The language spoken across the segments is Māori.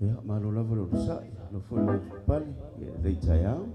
Ya, malu la volo sa, no full pali, dei tayao.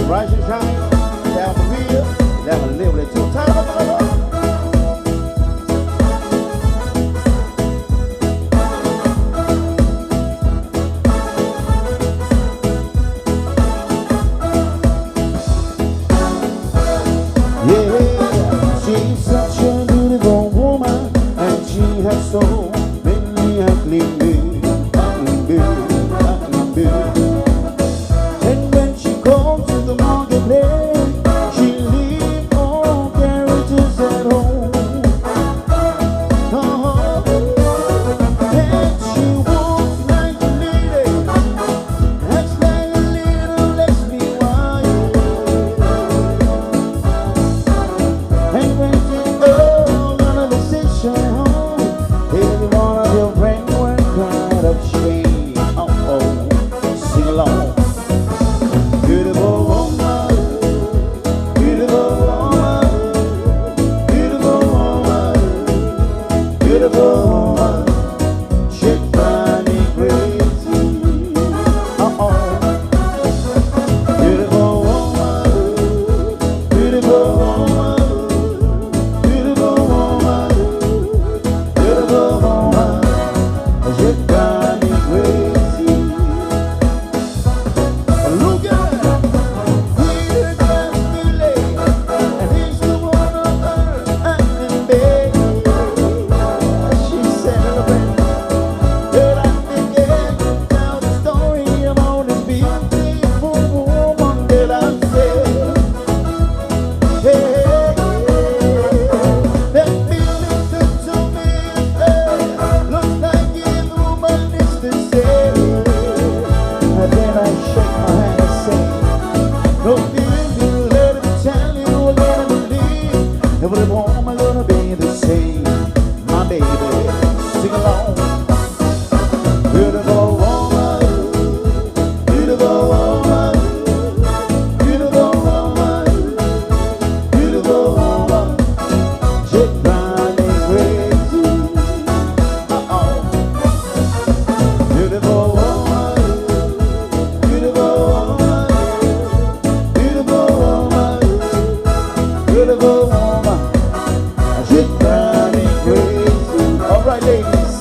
Rise and shine, down the wheel, down the level, it's your time. Yeah, she's such a beautiful woman, and she has so many ugly men, ugly men, ugly men. And when she goes to the marketplace, she leaves all carriages at home. And she walks like a lady, acts like a little Leslie Wise. And when she goes on a vacation home, every one of your friends were cried of shame. Sing along. Beautiful woman, beautiful woman, beautiful woman, beautiful woman, she drives me crazy. Beautiful woman, beautiful woman, beautiful woman, beautiful woman, she drives me crazy. Look at her. Every woman gonna be the same, my baby. Sing along. Beautiful woman, beautiful woman, beautiful woman, beautiful woman. She drives me crazy. Beautiful woman, beautiful woman, beautiful woman, beautiful woman. She drives me crazy. All right, ladies,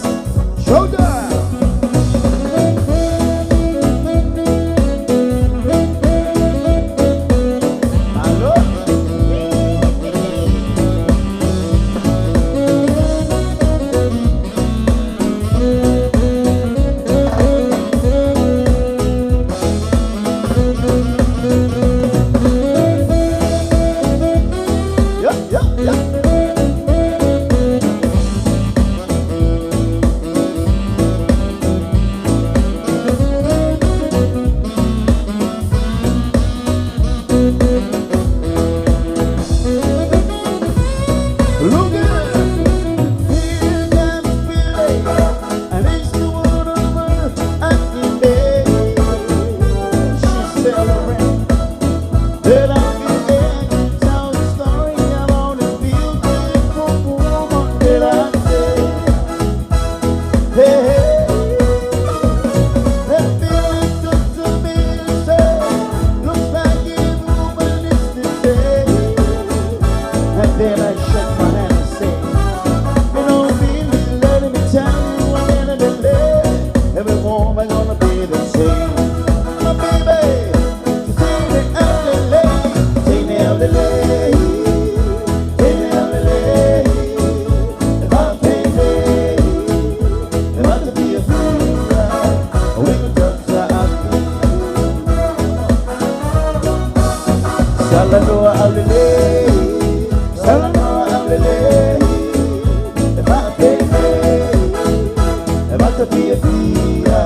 Pia Pia,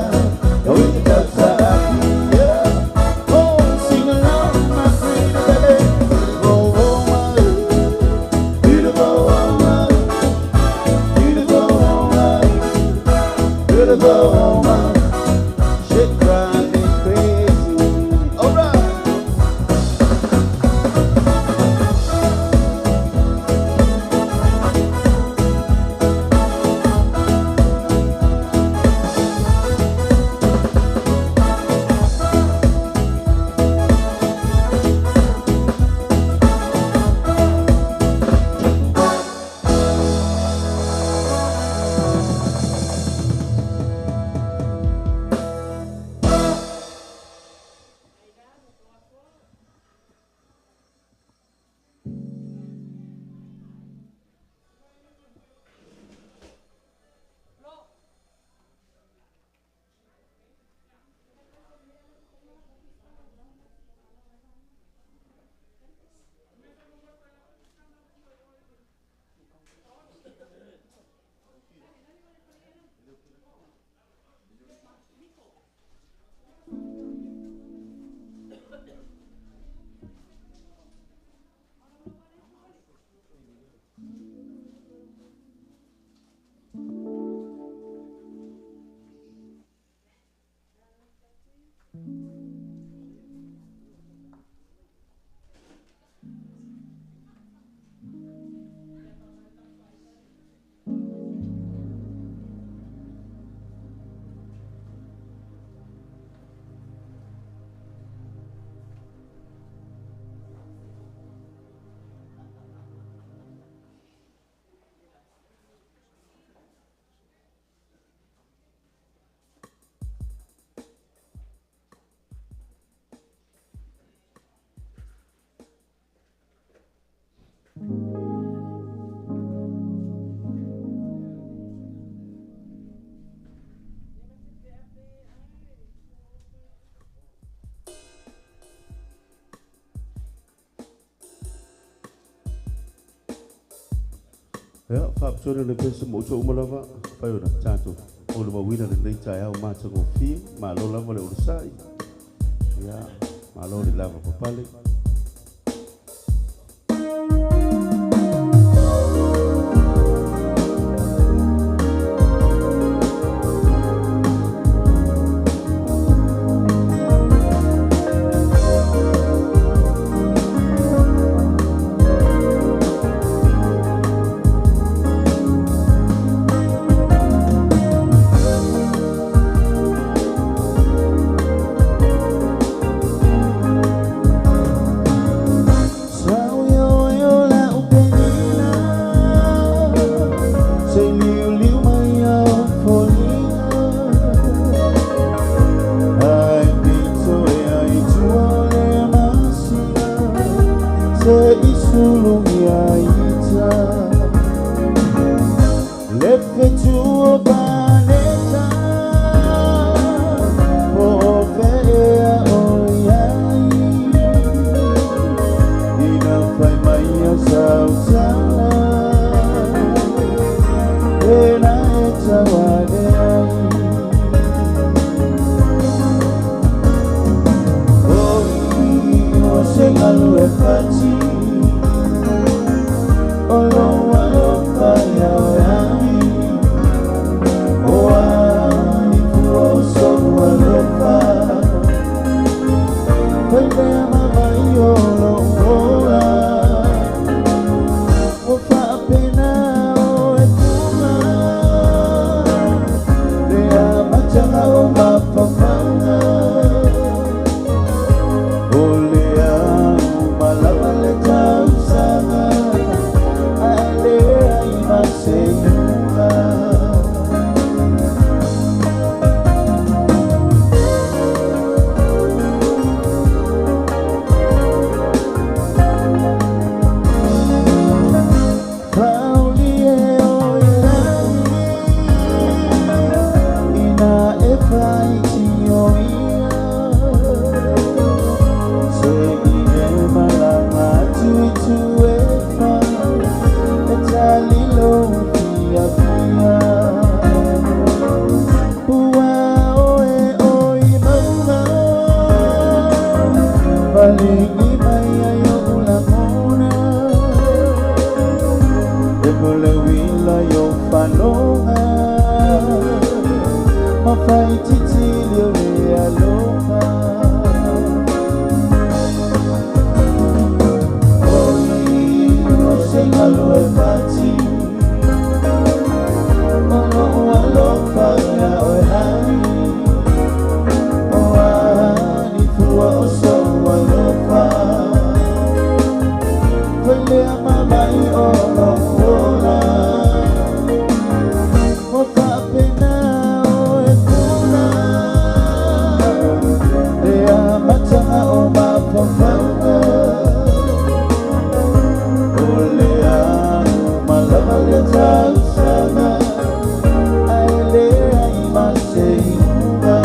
oh, it's just Pia. Oh, sing along, my pretty baby. Beautiful woman, beautiful woman, beautiful woman, beautiful woman. She drives me crazy. All right. Ya, Papatua lebih semua cuma lava, payo na chanto. Ulu mawina na caya umaca ngofi, malo lava le urusai. Ya, malo di lava papale. fai titilio le alofa Oi, você malo e fati Ono alofa ya ohani Ohani tua oso alofa Wele amamai ono ola Moka pena o e kuna Rea matanga o mapafanga Olea malama le tausanga Ailea imaseiunga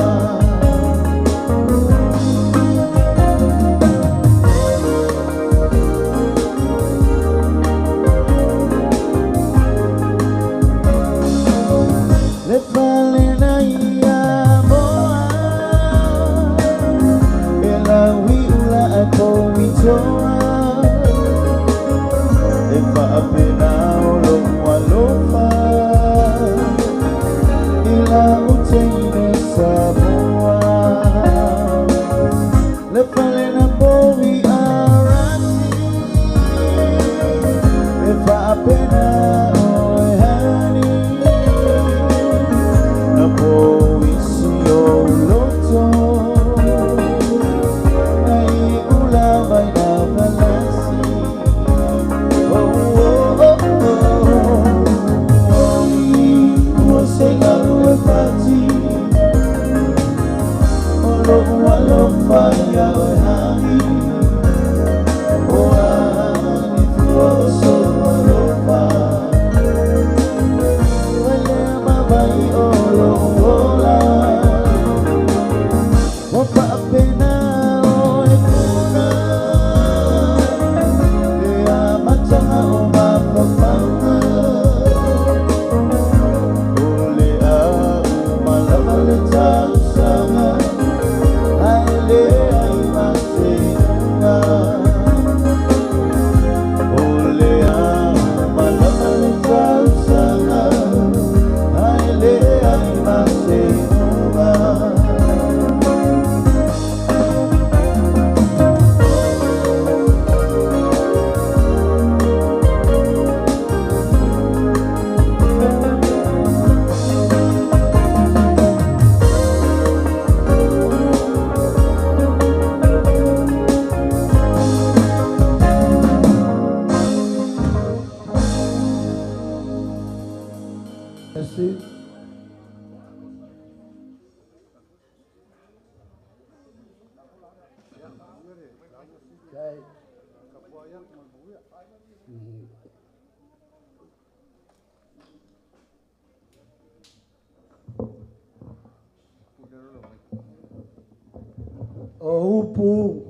O upu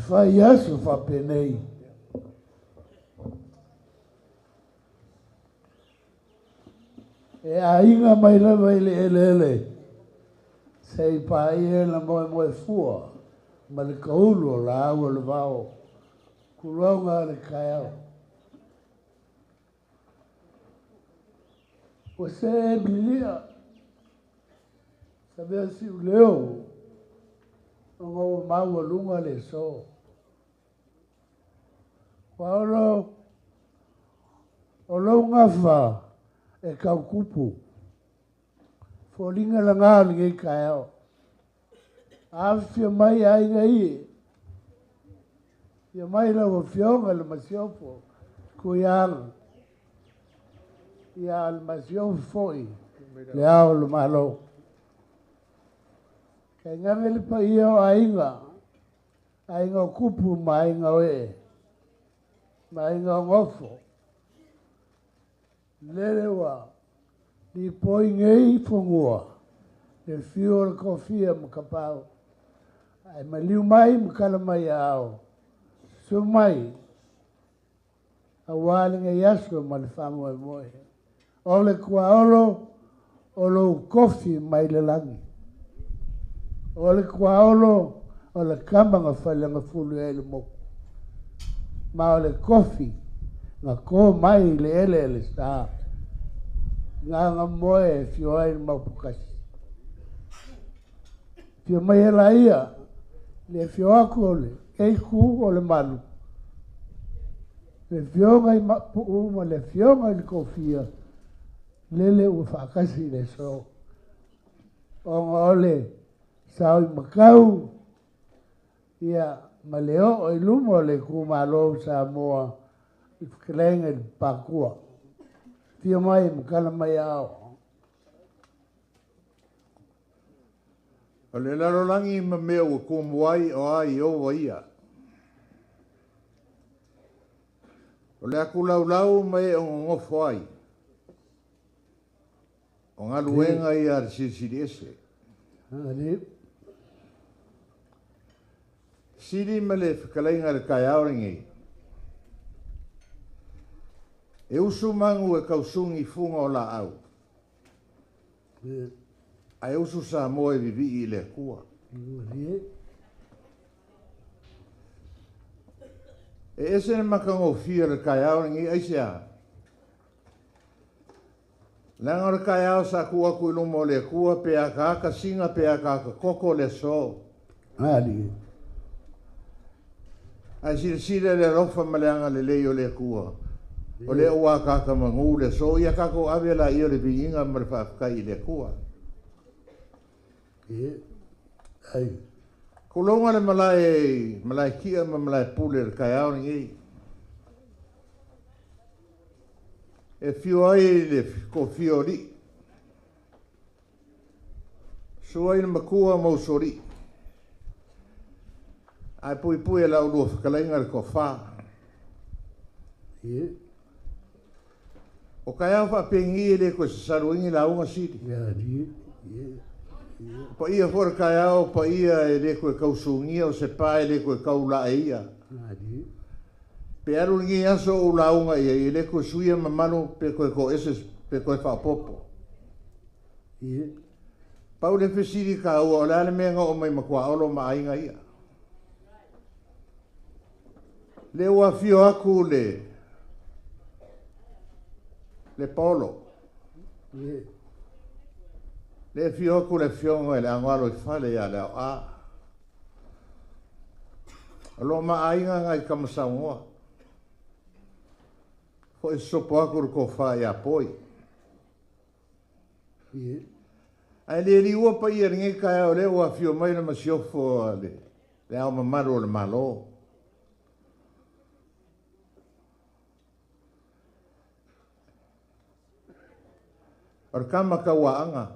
fai aso fa penei. E a inga mai lava ele. Sei pai e la moe fua. Ma le kaulu la awa le vao. Kuronga le kaiao. O se bilia. Sabia si o leo. O maua lunga le so. Paolo. O longa fa. E kau kupu. Folinga la ngā lingai kaiao. Awhia mai ai ngai. Ia mai la o fionga le masiopo. Kuianga. Ia le masiopo foi. Le ao le malo. Kai ngange le pa ia o ainga. Ainga o kupu ma ainga oe. Ma ainga o ngofo. Lele wa. Ni poi ngei fongua. Le fio le kofia makapau. Ai maliu mai makala mai ao. So mai. Awali ngai yasko ma le whango e moe. Ole kua olo. Olo kofi mai le langi. Ole kua olo. Ole kamanga whalanga fulu e le moku. Ma ole kofi. Nga ko mai le ele staa. Nga moe fio ai maupukasi. Fio mai e la ia, le fio aku o le, kei ku o le malu. Le fionga i mapu ma le fionga i kofia, lele ua whakasi le so. O ngā ole, sao i makau, ia ma leo o i lumo le ku malo sa moa, i whakalenga i Papakua. Fio mai makana mai ao. O le larolangi ma mea ua kumuai o ai AUVA'A. O le aku laulau mai o ngofo ai. O ngā luenga i ar siri ese. Siri ma le whakalainga le kai aoringi. E usu mangu e kausungi funga o la au. Ai usu sa moe vivi i le kua. E ese ne makango fia le kai aoringi aise a. Langa le kai ao sa kua kui lumo le kua pe a ka singa pe a ka koko le so. Ali. Ai sire le rofa maleanga le leo le kua. O le ua ka mangu le so ia ka ko avela i le vinga ma le whaakai le kua. Ai. Kulonga le malai kia ma malai pule le kai ao ni e fio ai le ko fio li. Sua ina makua mausori. Ai pui e lau lua whakalainga le ko wha. O kai au whapengi e le ko se saruingi la unga siri. Pa ia fora kai au, pa ia e le koe kausungia o se pa e le koe kaula e ia. Pe aru ngi aso o launga ia, e le koe suia mamano pe koe ko eses, pe koe whapopo. Pau le fesiri ka ua o le menga o mai makua olo ma ainga ia. Le ua fio aku le polo. Le fio aku le fionga e le angalo I fale ia le a. Alo ma ainga ngai kamasangoa. Ko e sopo aku ko wha ia poi. Ai le li ua pa ia ringi kai o le ua fio mai na masiofo le au mamaru o le malo. Ar kama ka waanga.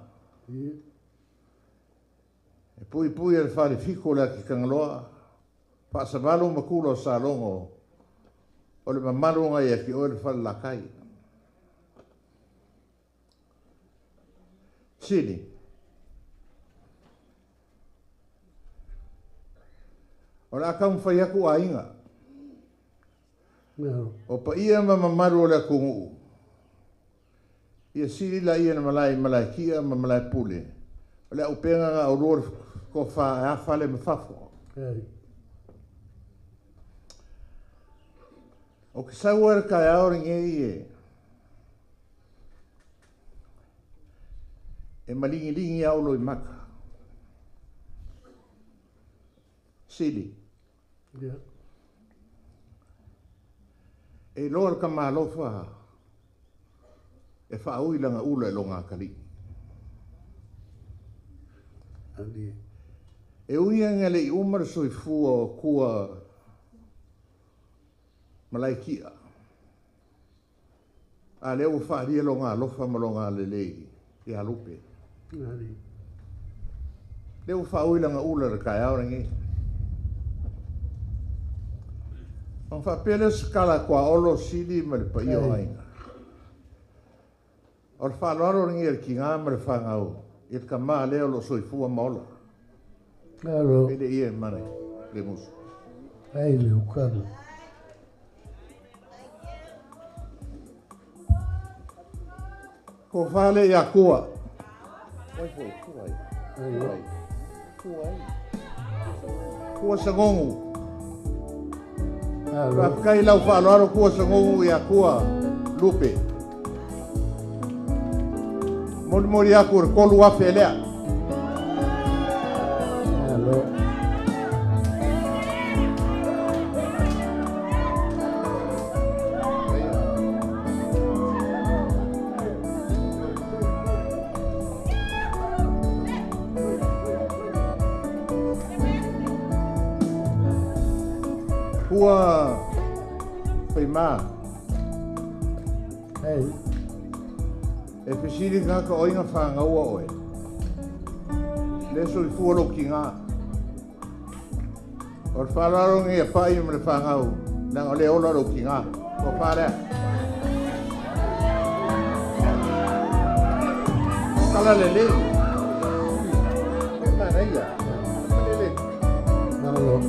E pui e whare fiko le ki kangaloa. Pa sa valo makulo sa longo. O le mamaru ngai e ki o le whare lakai. Sini. O le akam whai aku a inga. O pa ia ma mamaru o le akungu. Ia siri la ia na malai kia ma malai pule. O le upenga nga o lor ko wha e a whale me whafo. O ki sauar kai aoringe e malingi aulo I maka. Sili. E lor ka malofa e whaui langa ula e longa kari. E uia ngale I umar soi fua kua malai kia. A leo whaaria longa lofa malonga lelei I a lupe. Leo whaui langa ula re kai aorangi. Ang whapele skala kua olo sili ma le pa iyo ainga. Or whanaro ringi e ki ngā ma le whangau. E ka maa leo lo soifua maola. Pele ia mane, le musu. Ai le ukana. Ko whale ia kua. Kua sangongu. Kai lau whanaro kua sangongu ia kua lupe. Mori aku re kolu afe lea. fua Faima. Hey. E pisiri ngaka oinga whangaua oe. Leso I fua lo ki ngā. O whalarongi e pai me le whangau. Nang o le ola lo ki ngā. O wharea. Kala lele. Mana ia. Lele. Nalo.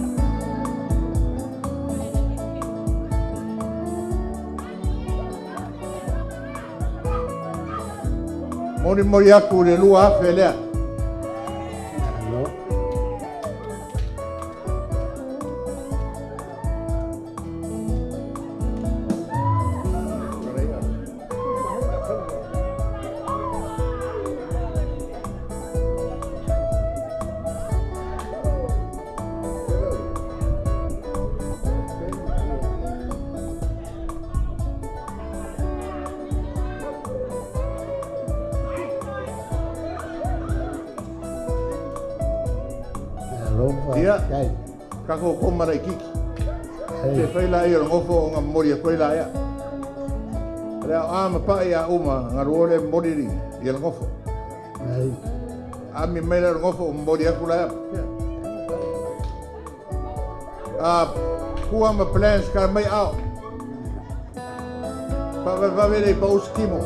Mori mori aku le lua afe lea. Nalo. Ia, kako komara I kiki. Te whaila I o ngofo o ngā mori a koila ia. Reo āma pai a uma ngā ruore mori ri I a ngofo. Ami meira ngofo o mori a kula ia. Kua ma plans ka mai au. Pavere pa uskimo.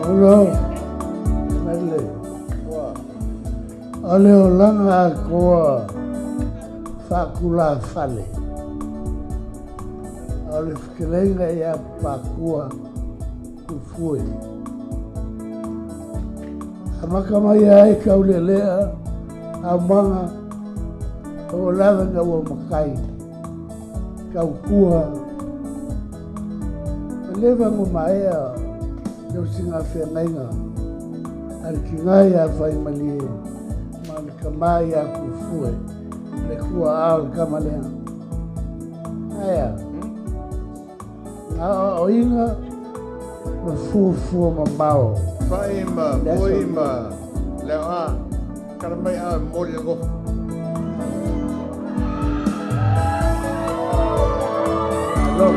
Hello. Ale o langa koa whakula whale. Ale whikelenga ia pakua ku fui. Amakamai ai kaulelea a manga o lavanga o makai. Kau kua. Leva mo maea no singa whengainga. Al kingai a Faima lie. Man kamai a ku fue. Le kua ao kamalea. Aya. A o inga ma fufu ma mau. Faima, Faima, Leo karamai mori ngo. Hello.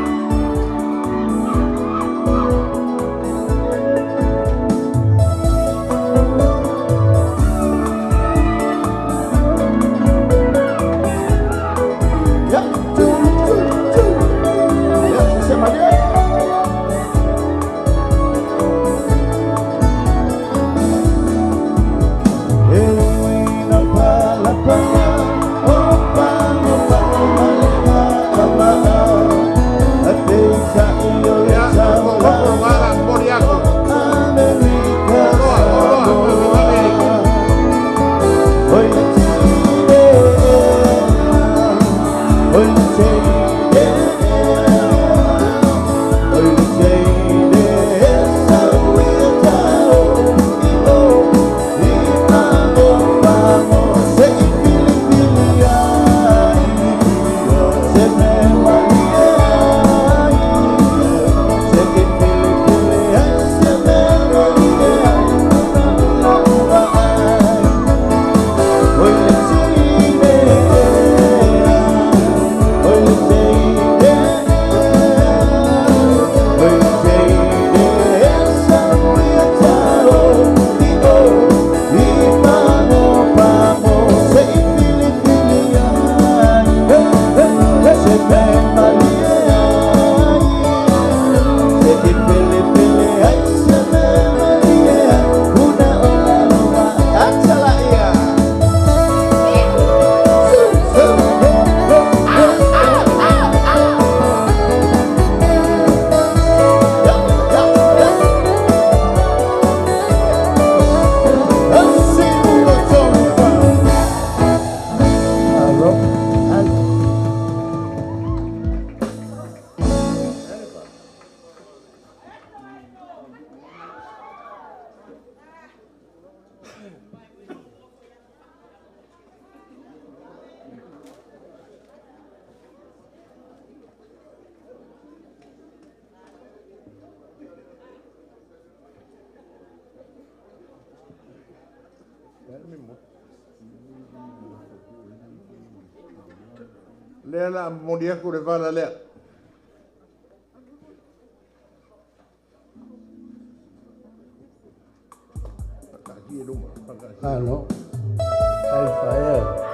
Lea la moria ko le vala lea. Hello. AUVA'A.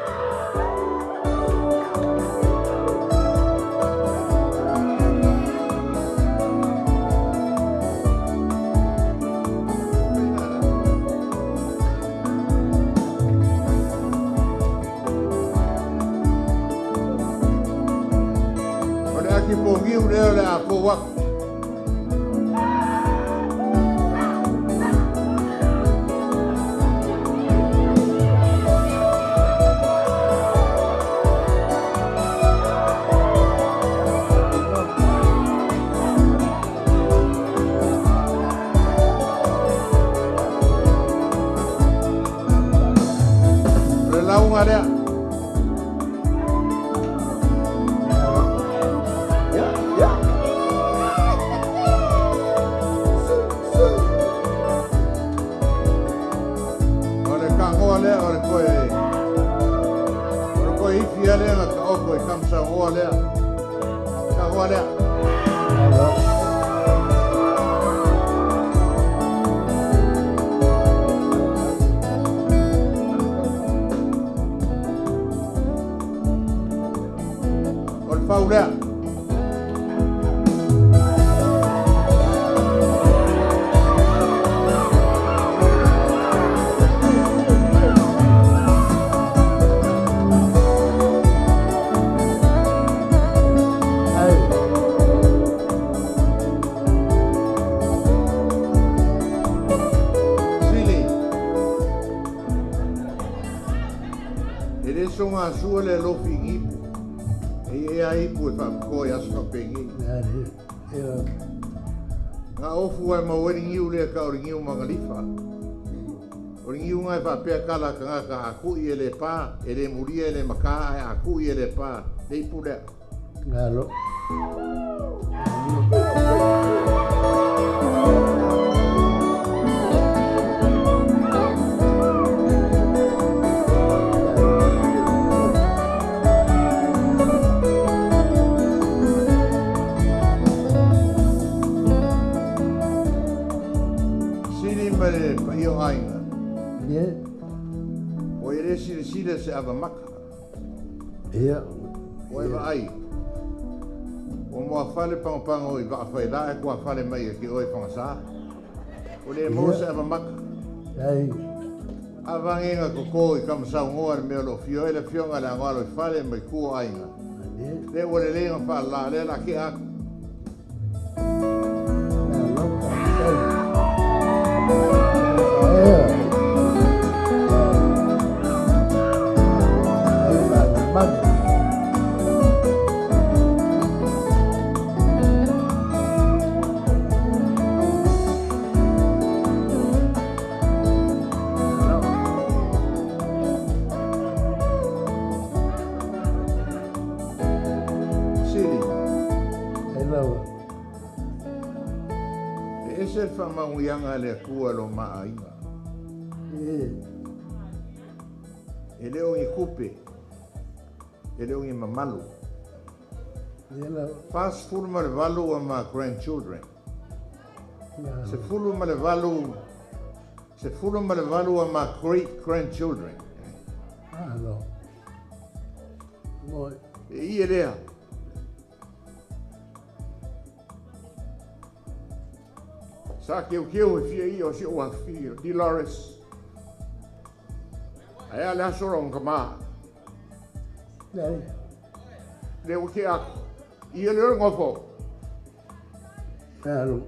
Ki pongi ule le a po wa. Le la unga le. Paula. Songa suole lo figi e ai poi fa coi asfa pengi nga ofu ai mo weri ngiu le ka ori ngiu mangalifa ori ngiu ngai fa pe kala ka aku i ele pa ele muri ele maka aku i ele pa dei pure ngalo sile se avamaka. Ia. O e ai. O mo fale panga o i va fa ila e ko fale mai ki o e panga sa. O le mo se avamaka. Ai. Avangenga ko ko i kam sa ngoa me lo fio ele fio ngala ngalo fale mai ku ainga. Le o le lenga fa la le la ki a. Yanga le kua lo maainga. E leo i kupe. E leo i mamalu. Fast fulu ma le valu a ma grandchildren. Se fulu ma le valu a ma great grandchildren. Ah, no. No. E i e lea. Sa keu e fia i o si o a fia, Dolores. Ai ale asorong ka maa. Nei. Leo ke ako. I e leo ngofo. Claro.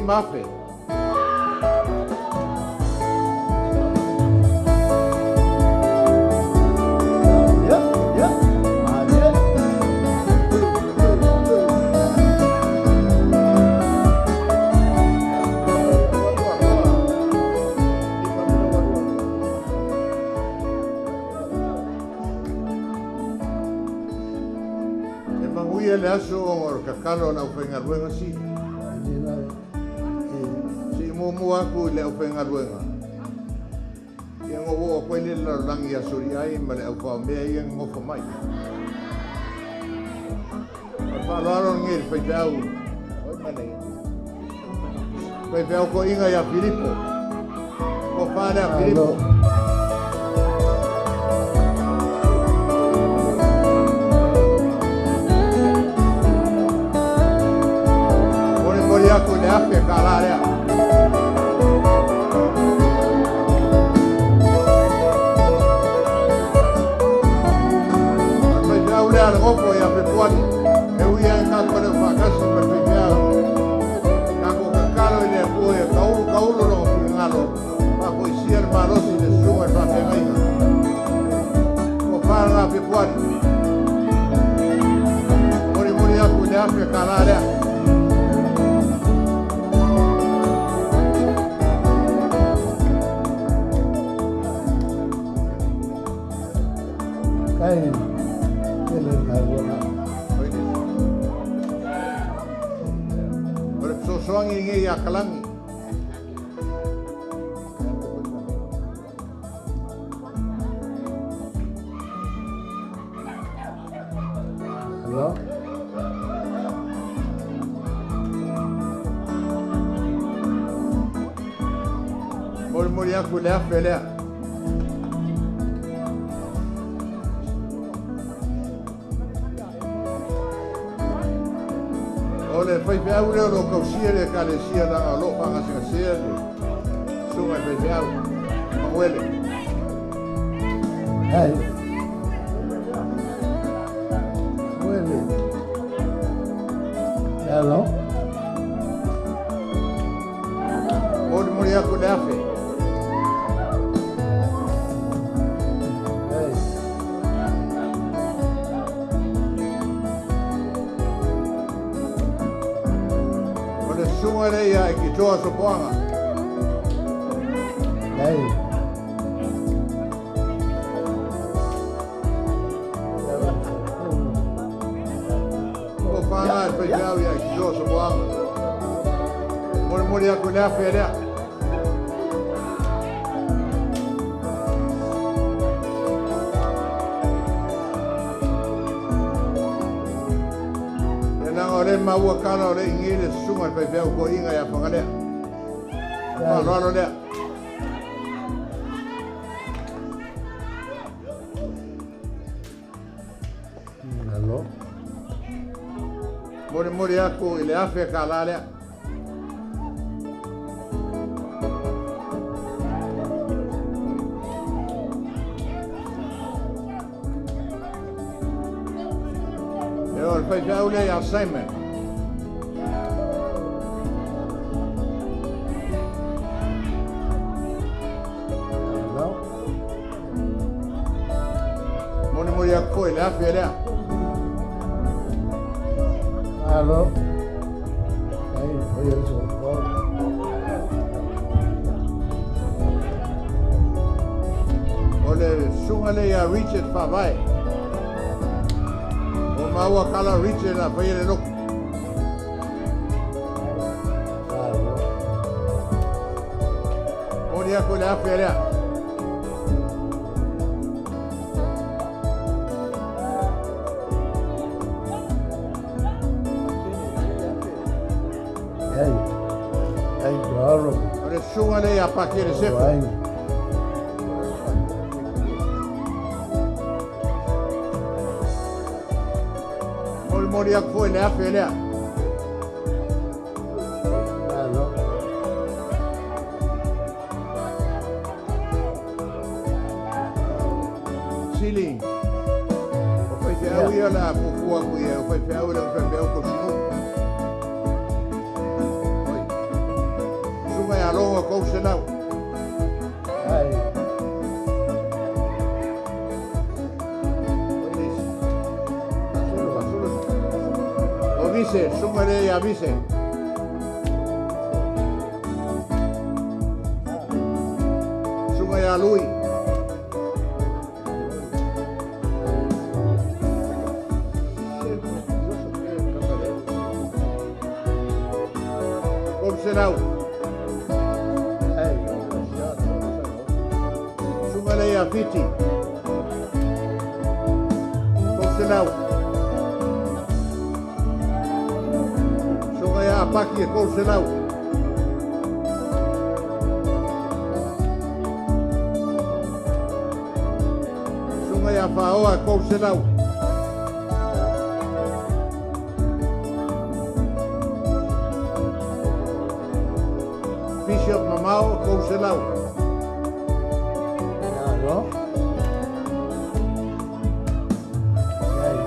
Mafe. E manguia le aso o kakalo na upenga luenga si. Mua aku le au penga luenga. Ia ngowo o koe le langi a suri ai ma le au wha mea ia ngofa mai. A whalaro ngeri whai peau. Whai peau ko inga ia Filipo. Ko whare a Filipo. Mori mori aku le afe ka larea. Opo ya pepuani, eu ia em casa para fazer para pegar. Caco cacalo ele apoia, caulo no finalo, para conhecer marosi de sua para pegar. O para na pepuani. Mori a cuidar para calar. Cai. Soangi ngi ya kalangi. Hello? Mori aku le afele. Ole fai peau leo lo kausia le kalesia la alo panga singasia le sunga fai peau mawele. Hai. Mawele. Hello? Mori aku le afe. Hai. sunga le ia ki toa so poanga. Nei. Ko whanga e whai au ia ki toa so poanga. Mori aku lea wherea. O le maua kala o le ingi le sunga pe pe ko inga ya whangalea. Lalo lea. Alo. Mori aku i le awhia kala lea. Eo le whai pe au le assignment. Mori aku i le awhia lea. Alo. Ei, oi so. O le sunga le ia Richard Papatua. O maua kala Richard na whai le loku. Alo. Mori aku i le awhia lea. Ei, claro. O le sunga le ia paki le sefa. Vai. Mori aku foi le awhia lea. Alo. Sili. O whai te au ia la pukua ku ia. O whai te au le o whai te au ko sunu. Sunga ia longa kou se nau. Ai. O vise, sunga le ia vise. Sunga ia lui. Kou se nau. Ei. Sunga le ia fiti. Kou se nau. Sunga ia paki e kou se nau. Sunga ia whaoa e kou se nau. Bishop Mamao e kou se nau. Alo. Ei.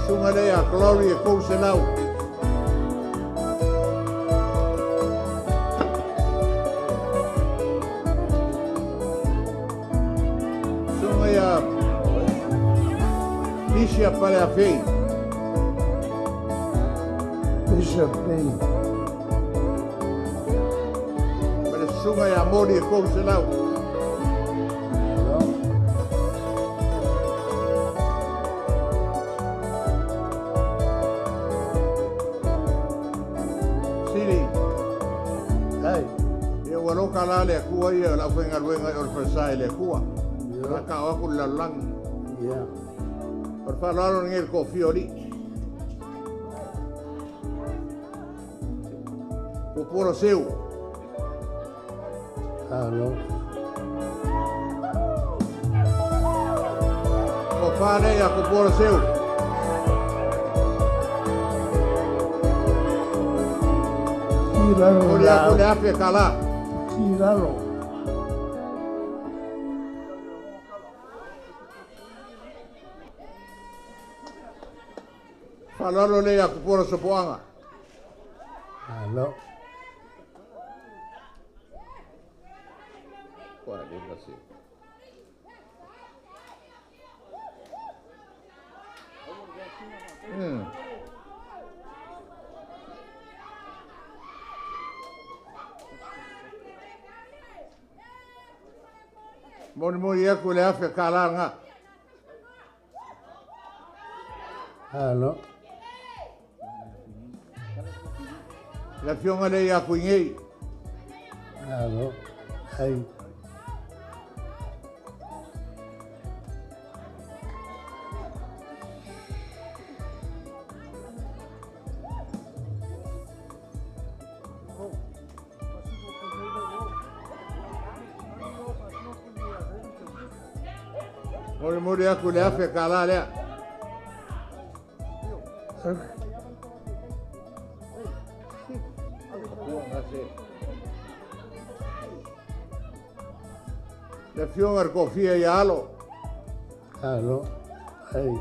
Sunga le ia Glory e kou se nau. Sunga ia Bishop pale a fei. Bishop Bay. Pale sunga ia Mori e kou se nau. Alo. Sili. Ei. Ia waroka la le kua ia la whenga ruenga o le whasai le kua. Raka o aku la langi. Yeah. O le whalalo ngel ko fiori. O poro seu. Alo. O whane ia ko poro seu. Kiraro. O le aku le awhia kala. Kiraro. Whalalo le ia ko poro sopoanga. Alo. Kua le masi. Moni moni aku le afe kalanga. Alo. La fionga le aku ngei. Alo. Ai. Moni moni aku le afe kalanga le. Le fionga ar kofia ia alo. Alo. Ai.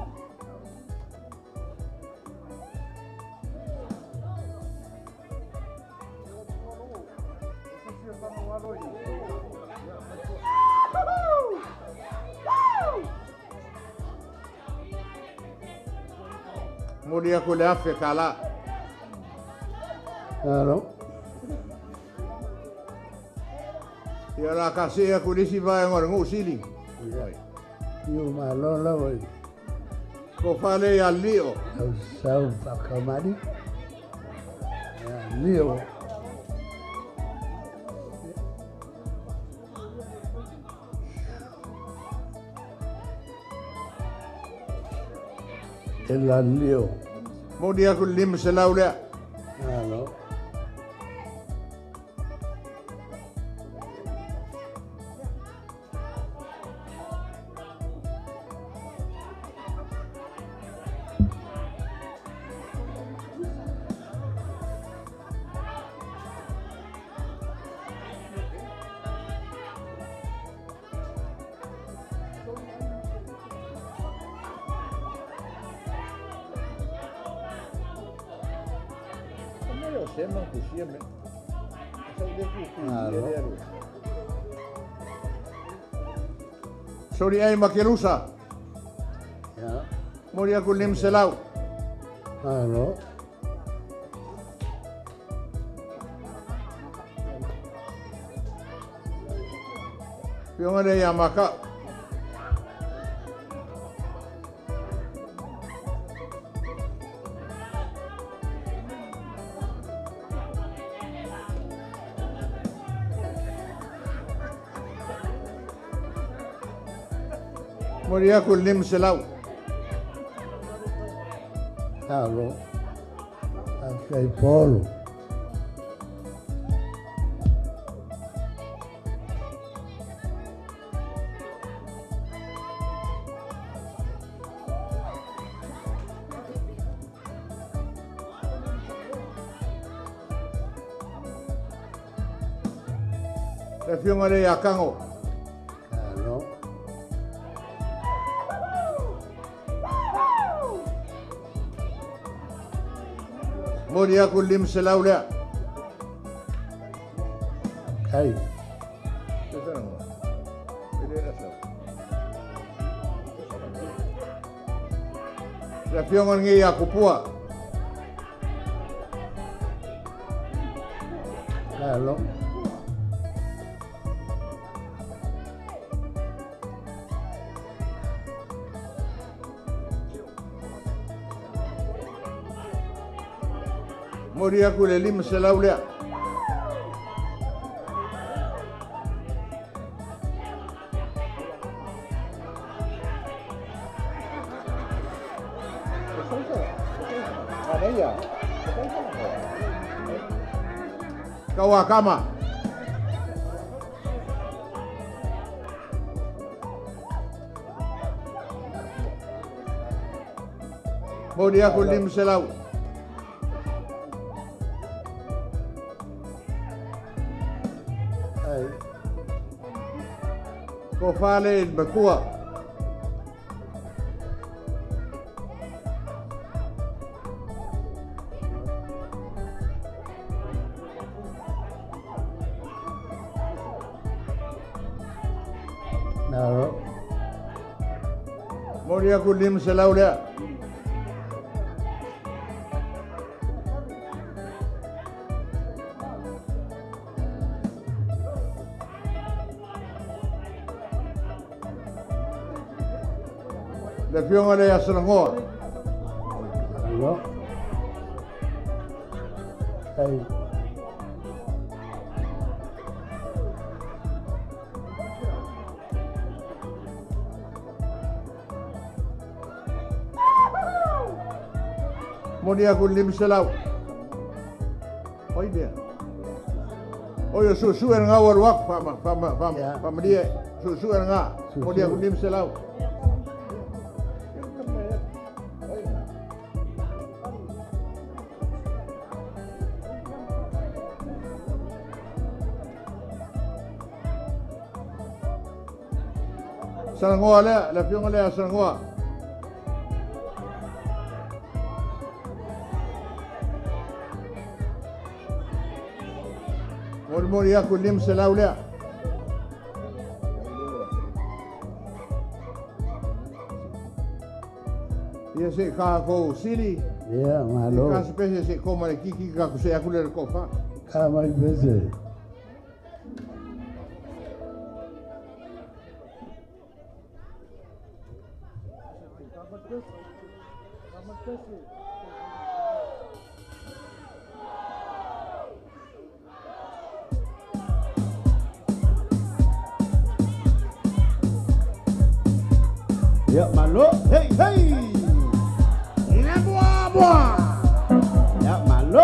Moni aku le afe kala. Alo. Ia la kasi aku lisi vai ngor ngu sili. Io malo la voi. Ko fale ia lio. Saofa'i. Lio. Ela lio. Moni aku lim selau le. Alo. Sori ai makerusa. Ya. Moni aku lim selau. Alo. Fionga le ia maka. Moni aku lim selau. Alo. Akai polo. Le fionga le ia kango. Alo. Moni aku lim selau le. Ai. Le fionga ngi aku pua. Alo. Moni aku le lim selau le. Kawakama. Moni aku lim selau. Ai. Ko fale bakua. Alo. Moni aku lim selau le. Le fionga le asalangoa. Alo. Hey. Moni aku lim selau. Oi dia. Oi su nga war wak fama dia. Su nga. Moni aku lim selau. Salangoa la fionga le salangoa. Mori aku lim selau le. Ia se ka ko sili. Ya, malo. Ka spese se ko mare kiki ka ku se aku le ko fa. Ka mai bese. Ya malo, hey hey. Ya buah. Ya malo.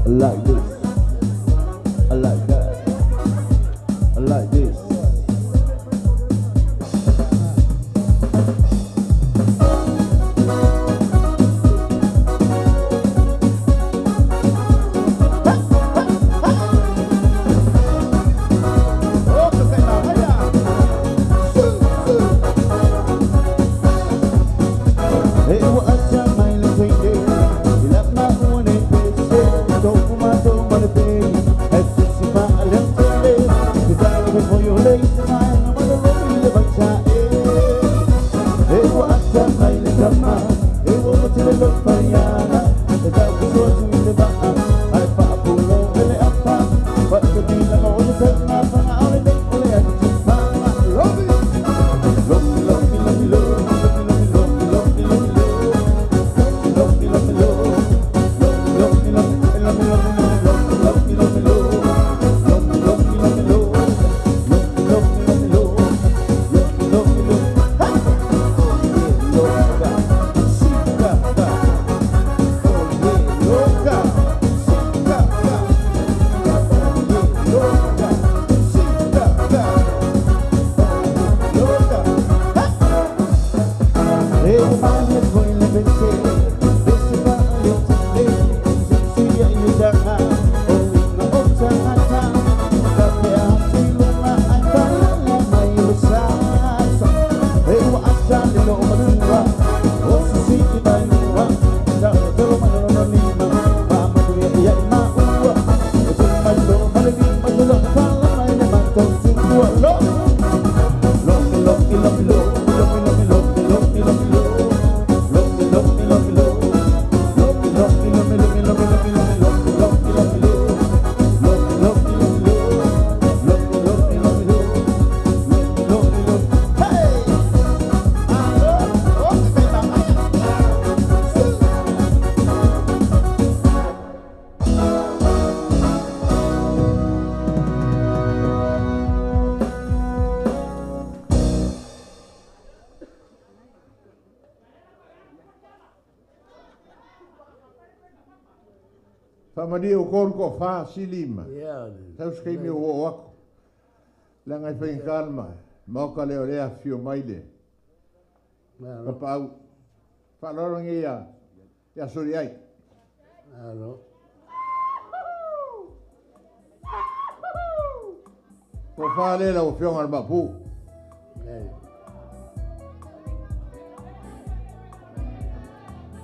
I like this. I like that. I like this. Famadi o kon ko fa silima. Ya. Taus kai mi o ako. La ngai fa calma. Mo ka le ole a fio maile. Papa fa loro ngia. Ya sori ai. Alo. Ko fa le la o fio ngal bapu.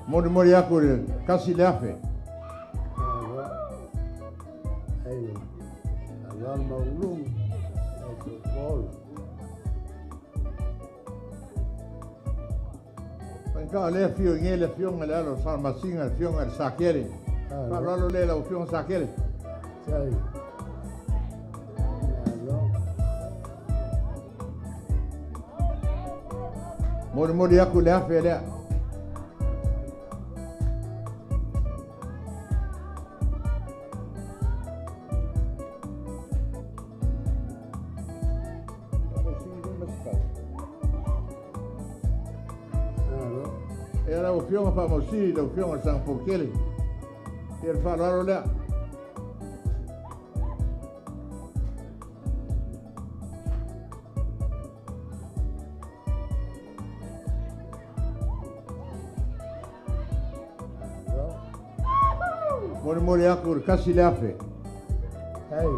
Mori ako kasi le afe. Alam maulung itu pol. Panka le fio ngele fio ngale alo san masinga fio ngal sakere. Paralo le la fio sakere. Sai. Mori mori aku le afe lea. Era o fionga pa mosi, o fionga sang pokele. Era fa laro lea. Mori mori aku kasi le afe. Hey.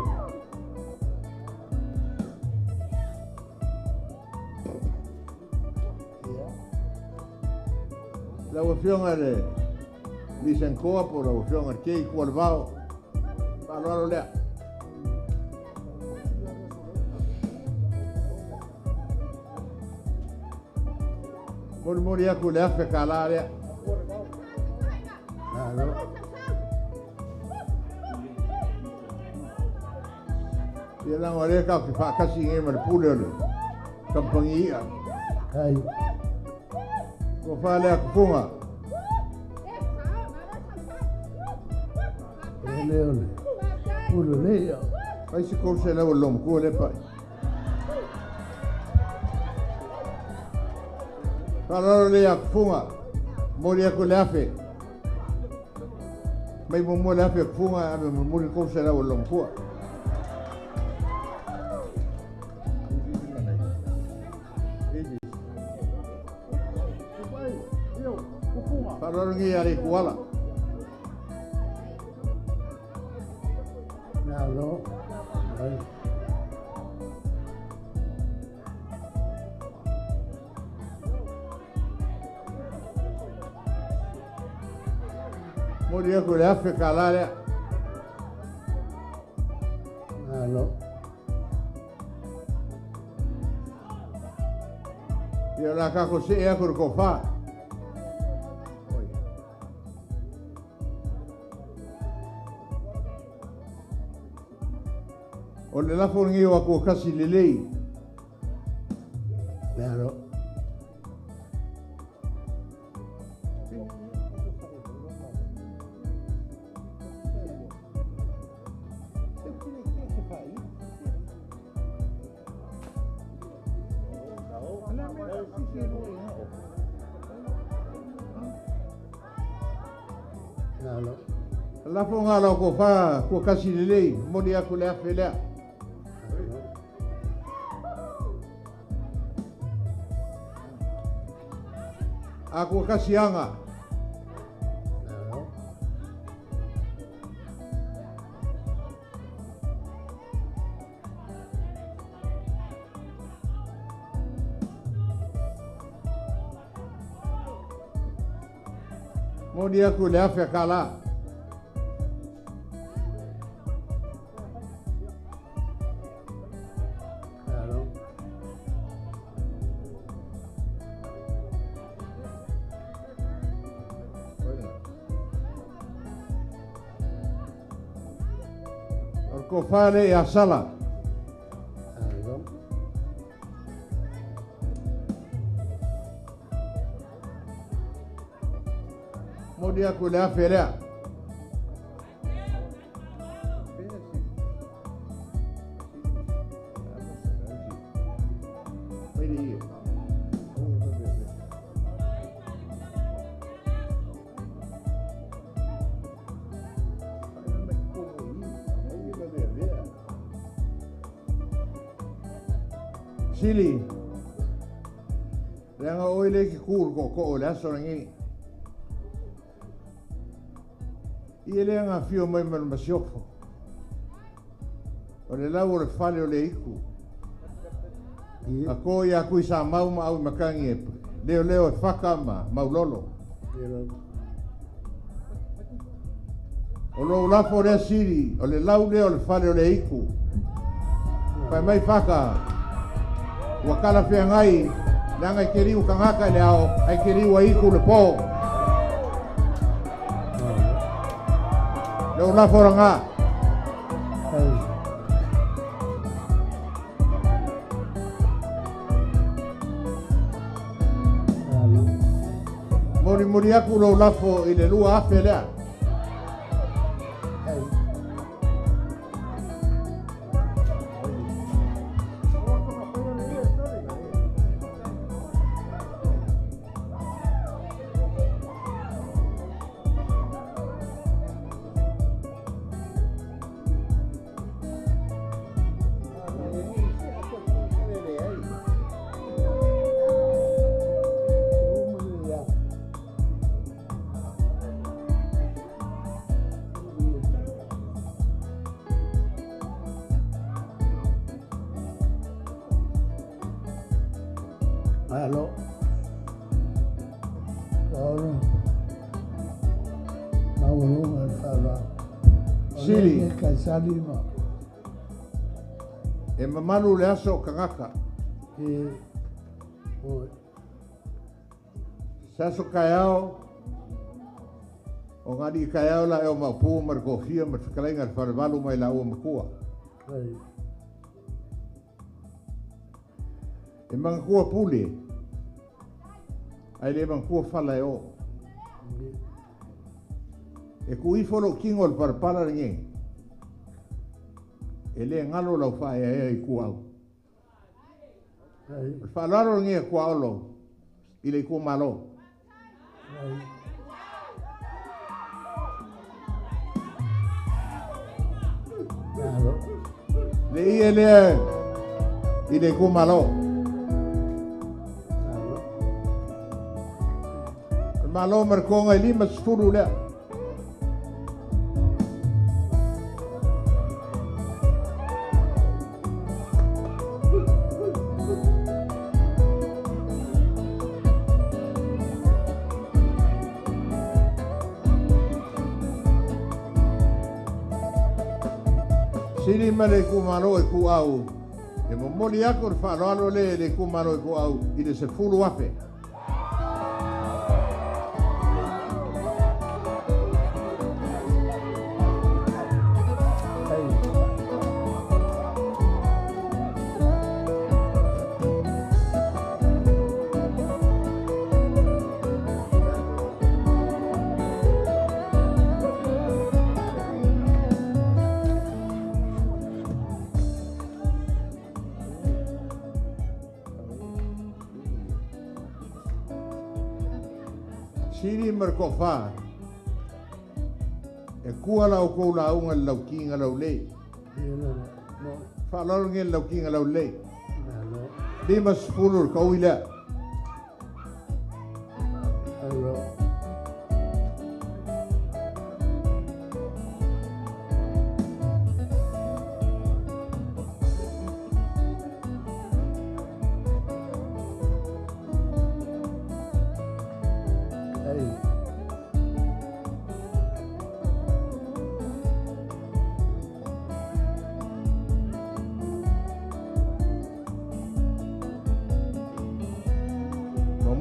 La opción de Licencoa por la opción de Kei Cualvao. Para lo lea. Mori mori aku le afe kalarea. Y la oreja que fa casi en el pulo le. Campanilla. Hey. Ko fa le akufunga. Ole. Pulo leo. Ai se ko se le lom ko le pai. Para le akufunga. Mori aku le afe. Mai mo le afe akufunga, mo mori ko se le lom ko. Para ngi ari kuala. Nalo. Hey. Mori aku le afe kalarea. Nalo. Ia la ka ko se e aku ko fa. O le lafo ngi o ako kasi lelei. Nalo. Nalo. Lafo ngalo ko fa ko kasi lelei. Mori aku le afe lea. Aku kasianga. Modi aku le afe kala. Ko fale e a sala. Modi aku le afe lea. Sili. Renga oile ki kur ko o le aso ngi. Ile nga fio mai mal masiofo. O le lau le fale o le iku. A ko ia kui sa mau ma au makangi e. Leo e whaka ma maulolo. O lo lafo rea siri. O le lau leo le fale o le iku. Pai mai whaka. Wakala fia ngai, nanga i keriu kangaka le ao, ai keriu a iku le po. Leo na foranga. Mori aku lo lafo i le lua afe lea. Halo. Ahora. Vamos a hablar. Siri. Kaisalima. E mamalu le aso kangaka. Oi. Saso kaiao. O ngadi kaiao la e o mapu markofia marfikalenga farvalu mai la o makua. Ai. E mangkua puli. Ai le mangkua fala e o. E kui folo kingo al parpala ringe. E le ngalo lau fa e kuau. Ai. Falaro ringe kuaulo. I le ku malo. Ai. Halo. Le i le i le ku malo. Malo markonga i lima sfuru lea. Sini ma le ku malo e ku au. E momoli ako le whaaloalo le ku malo e ku au. I le se fulu afe. Siri markofa. E kua lau kou launga lau kinga lau lei. Whalalo nge lau kinga lau lei. Lima sepulur kau ila. Halo.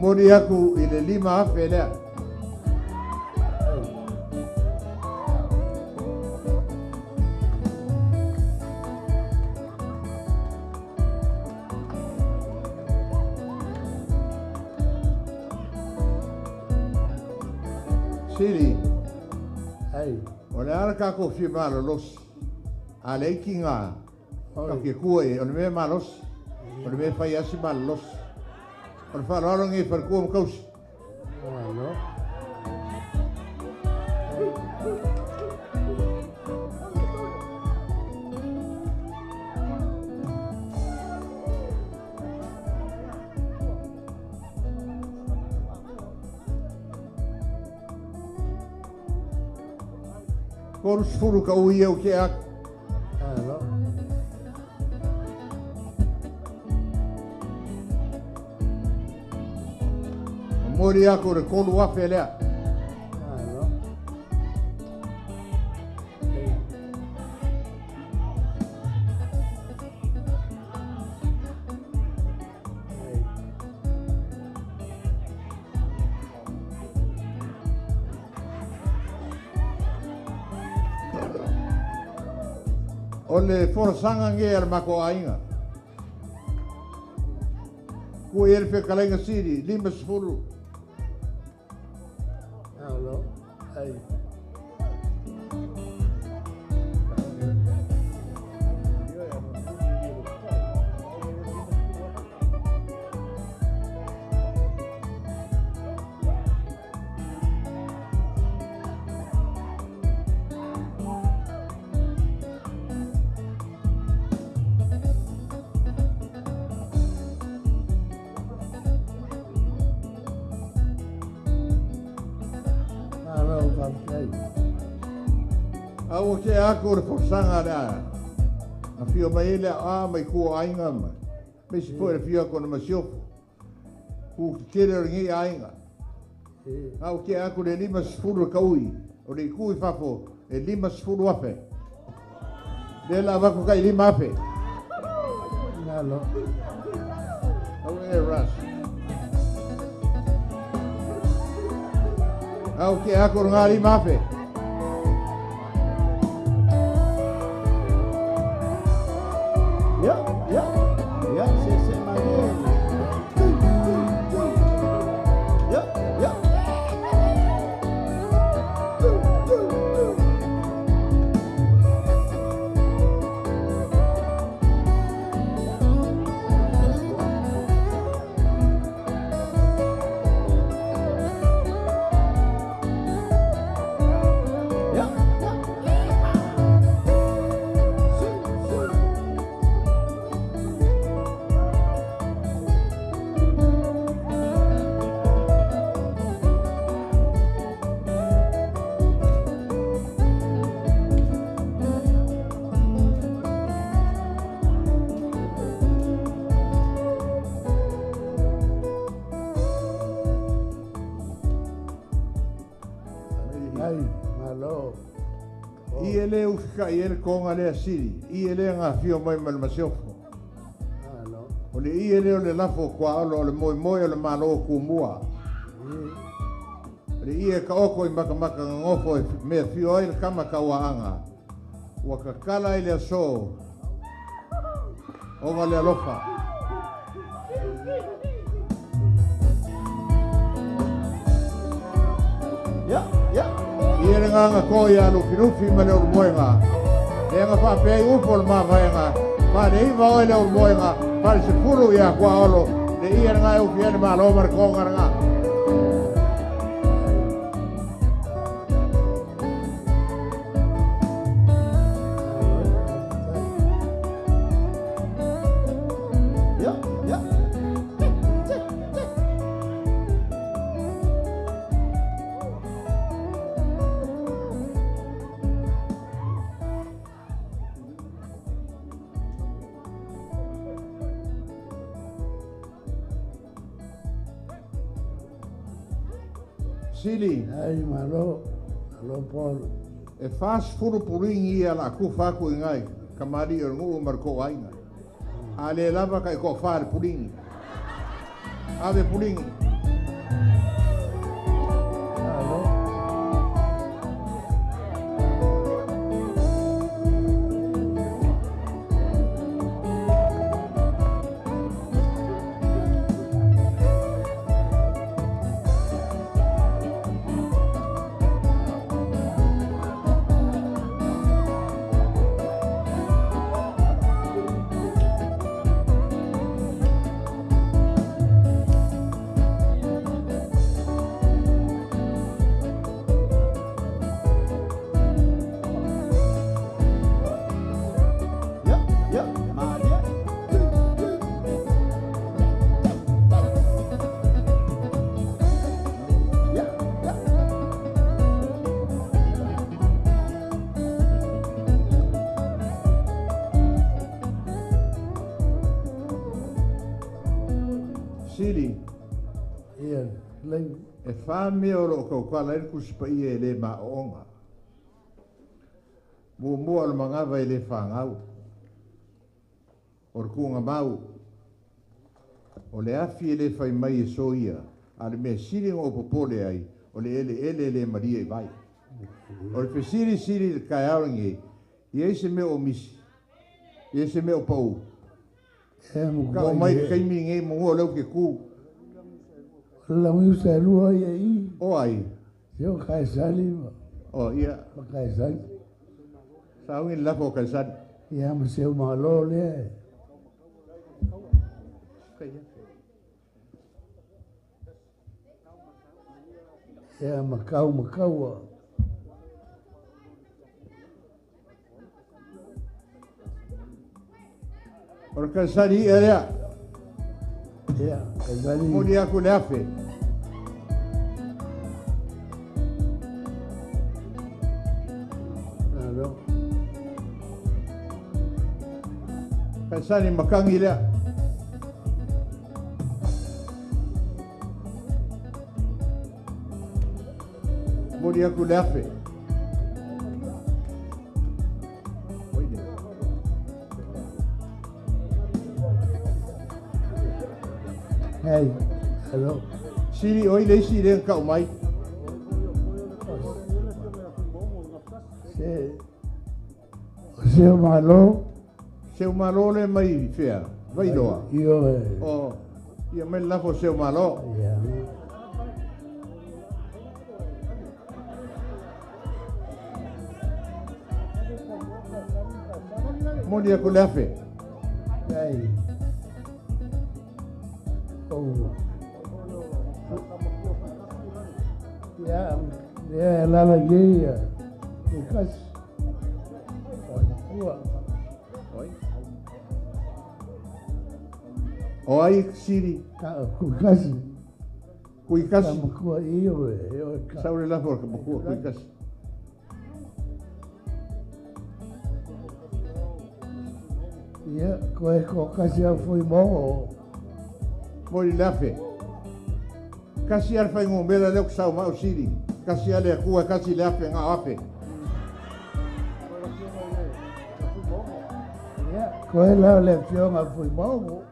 Mori aku i le lima afe lea. Siri. Ai. O le ara kako fi malos. A le kinga. Ka ke kue o le me malos. O le me fai asi malos. Por favor, ngi per kuom kaus. Halo. Kor sfuru ka uie o ke ak. Halo. Mori ako re kolu afe lea. Halo. O le forsanga nge ar mako ainga. Ku el fe kalenga siri lima sfuru. Malo. Ai. Au ke ako le forsanga da. A fio mai ele a mai ko ainga ma. Me si po le fio ko na masiofo. Ku kere ngi ainga. Au ke ako le lima sfuru kaui. O le ku fafo e lima sfuru afe. Le la va ko kai lima afe. Malo. Au e ras. Au ke ako nga lima afe. Ele uska ele konga le asiri. Ele nga fio mai mal masiofo. O le ele o le lafo kwa alo o le moi moi o le malo ku mua. Le ie ka oko I maka maka ngofo me fio ele kama kawaanga. Wa kakala ile so. O ngale alofa. Ia nga ko ia lu firufi ma le moenga. E nga fa pe upo le ma vaenga. Ma le iva o le moenga, pa se furu ia kwa olo. Le ia nga u fiene ma lo mar ko nga. Sili. Ai malo. Malo Paul. E fas furu puringi ia la ku fa ku ngai. Kamari o ngu marko ainga. Ale lava kai ko far puringi. Ave puringi. Sili. Ia, lei. E fa me o lo ko kwa le ku spa ie le ma onga. Mo mo al manga vai le fa ngau. Or ku nga mau. O le afi le Faima e so ia. Ale me sili o popole ai. O le ele Maria vai. O le sili ka yaungi. Ie se me o misi. Ie se me o pau. Ka o mai kai mi nge mo o lo ke ku. La mu sa lu ai. O ai. Yo kaisali mo. O ia, Kaisali. saungin lafo kaisani. Ia maseu malo le. Ia makau. Ora kaisani ia rea, Ia kaisali. muni aku le afe. Alo. Kaisani makangi lea. Muni aku le afe. Hey, alo. Siri oi le siri kau mai. Seu malo. Seu malo le mai fea. Vai loa. Io O ia me lafo seu malo. ia. Muni aku le afe. Hey. Oh. Ya la ya. Ikas. O ai siri Kukas. kui kasi. Ku io Saure lafo ka buku kui kasi. Ya, ko kasi foi mo. Mori lafe. Kasi alfa ingo mera leo kusau mau siri. Kasi ale akua kasi lafe nga afe. Ya, ko la le fiona foi mo.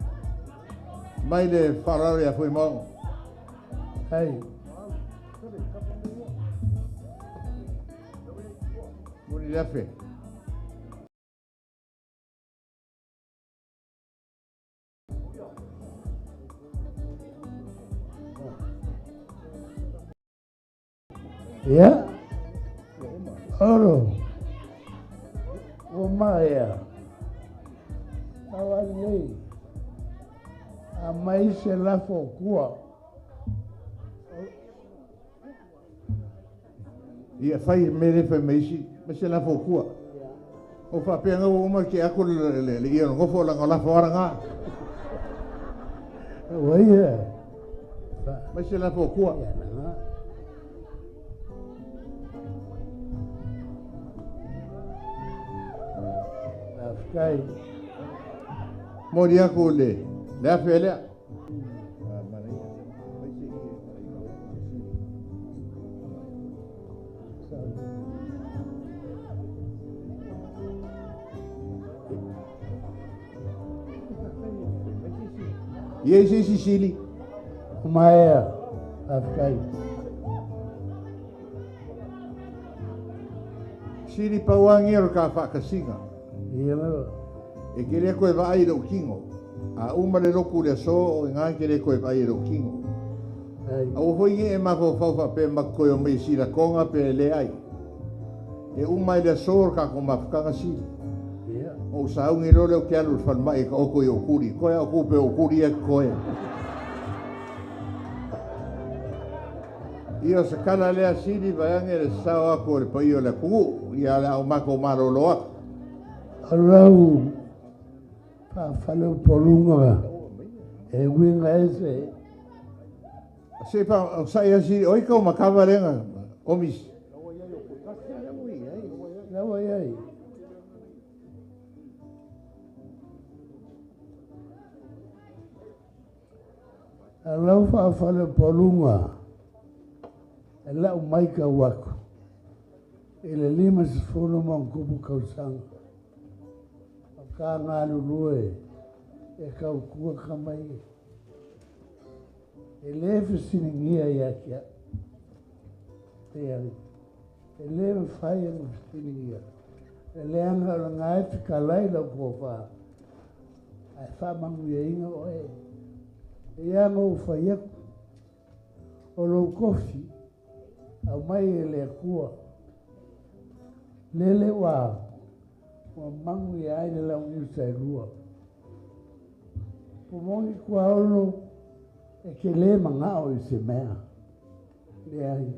Mai le farare a foi mau. Hey. Mori lafe. Ya. Oro. O Maia. Awali. A mais se lá focua. Ia fai mere fai meisi. Mese la fokua. O fa penga o uma ki aku le ia ngofo la ngala fora nga. Oye. Mese la fokua. Ya na. Afkai. Mori aku le. Le afe le. Ye si sili. Maia. Afkai. Sili pauangi o ka fa kasinga. Ia na. E kere koe vai ro kingo. A uma le roku le so o nga kere koe vai ro kingo. Ai. A o hoi e ma ko fa pe ma koe o me sira konga pe le ai. E uma le so ka ko ma ka sili. Ia. O saungi lo le ke alu fan mai ka o koe o kuri. Koe o kupe o kuri e koe. Ia se kala lea sili vaiange le sao ako le pai o le kungu. Ia le au mako maro loa. Alau. Pa falo polunga. E winga ese. Se pa sai asi oi ka makava lenga. Omis. Na vai ai. Alau fa falo polunga. Ela o mai ka wako. Ele lima se fono man kupu kausanga. Ka ngā lulue. E kau kua ka mai. E lewe siningia ia kia. Te ari. E lewe whai anu siningia. E leanga o ngai te ka laila kua ai whamangu ia inga o e. E anga o whai aku. O lo kofi. au mai e le kua. Lele wa mangu i ai le lau niu sai rua. Pumongi kua olo e ke le mangao i se mea. Le ai.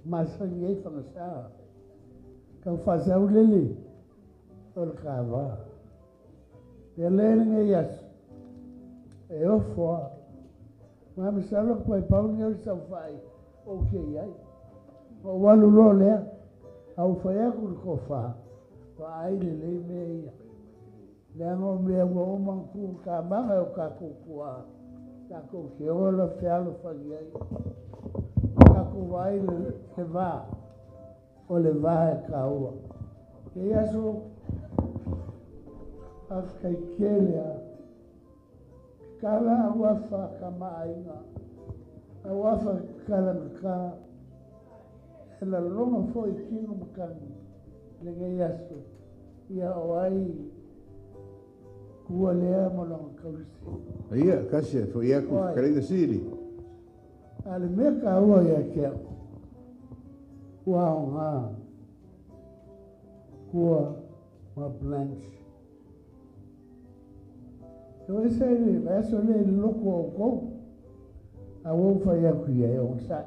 Masa ngai whangasaa. Kau whasau lele. Ol ka wa. Le lele ngai asu. E ofoa. Mami salo kwa pauni o Saofa'i. Okay ai. O walu lo lea. AUVA'A ko fa. Wa ai le me ia. Le ngo me o manku ka manga o ka kukua. Ka ko ke ola fialo fagiai. Ka ko vai le va. O le va e ka ua. Ke ia so afkai kelea. Kala wafa kama ainga. Wafa kala ka. Ela longa foi kino makani. Lenge yasu. Ia oai. Kua lea malanga kausi. Ia, kasi, foi ia ku kareina siri. Ale meka ua ia kia. Kua onga. Kua ma blanche. Eu sei, essa lei louco ao gol. A AUVA'A kuia e on sa.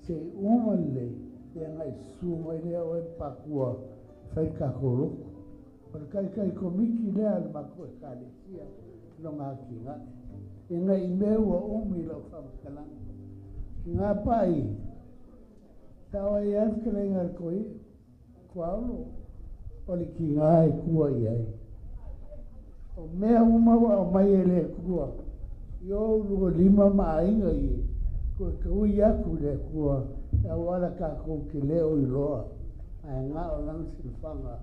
Se uma lei, e ngai suma ele o Papatua, fai ka koro. Por kai komiki le al mako kale sia no ngakinga. E ngai meu o umi lo famkala. Nga pai. Tawa ia kele ngar koi. Kwalo. Oli kinga e kua ia. O mea uma o mai ele kua. Yo lugo lima mainga i. Ko ui aku le kua. E wala ka ko ke leo i loa. Ai ngā o lang silfanga.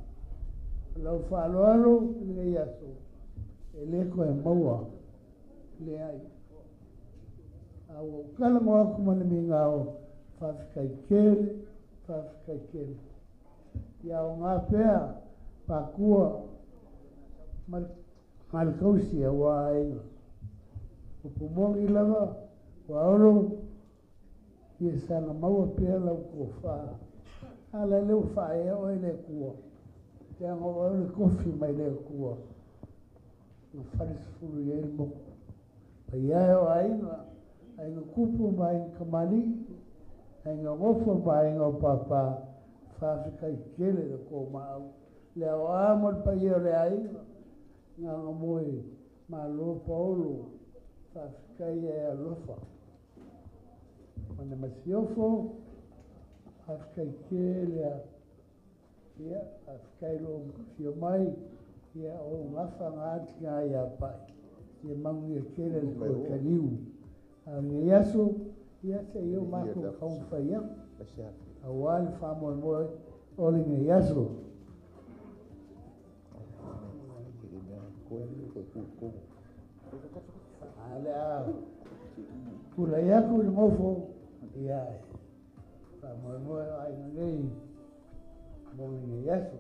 Lau whaaloalo le iaso. E le ko e maua. Le ai. Au kala mo aku mani mi ngāo. Whawhikai kere. Ia o ngā pēa. Pakua. Malkausi a wā ainga. O pumongi lava. Wa olo. Ia sanga maua pēa lau ko whaa. Ala leo whae o ele kua. Te anga o ele kofi mai leo kua. Nga wharis furu i ele moko. Pa ia o ainga. Ainga kupu mai kamali. Ainga ngofo mai o papa. Whawhikai kele le ko maau. Leo amon pa ia le ainga. Nga ngamoe. Ma lo paolo. Whawhikai e alofa. Mana masiofo, afkai kelea, ia afkai lo fio mai, ia o ngafa ngati ngā ia pai, ia mangu ia kelea ko kaliu. Nge yaso, ia se io mako AUVA'A, awali whamon moe, ole nge yaso. Alea, kula yaku ngofo, ia e. Moe ai ngei. Moe nge yaso.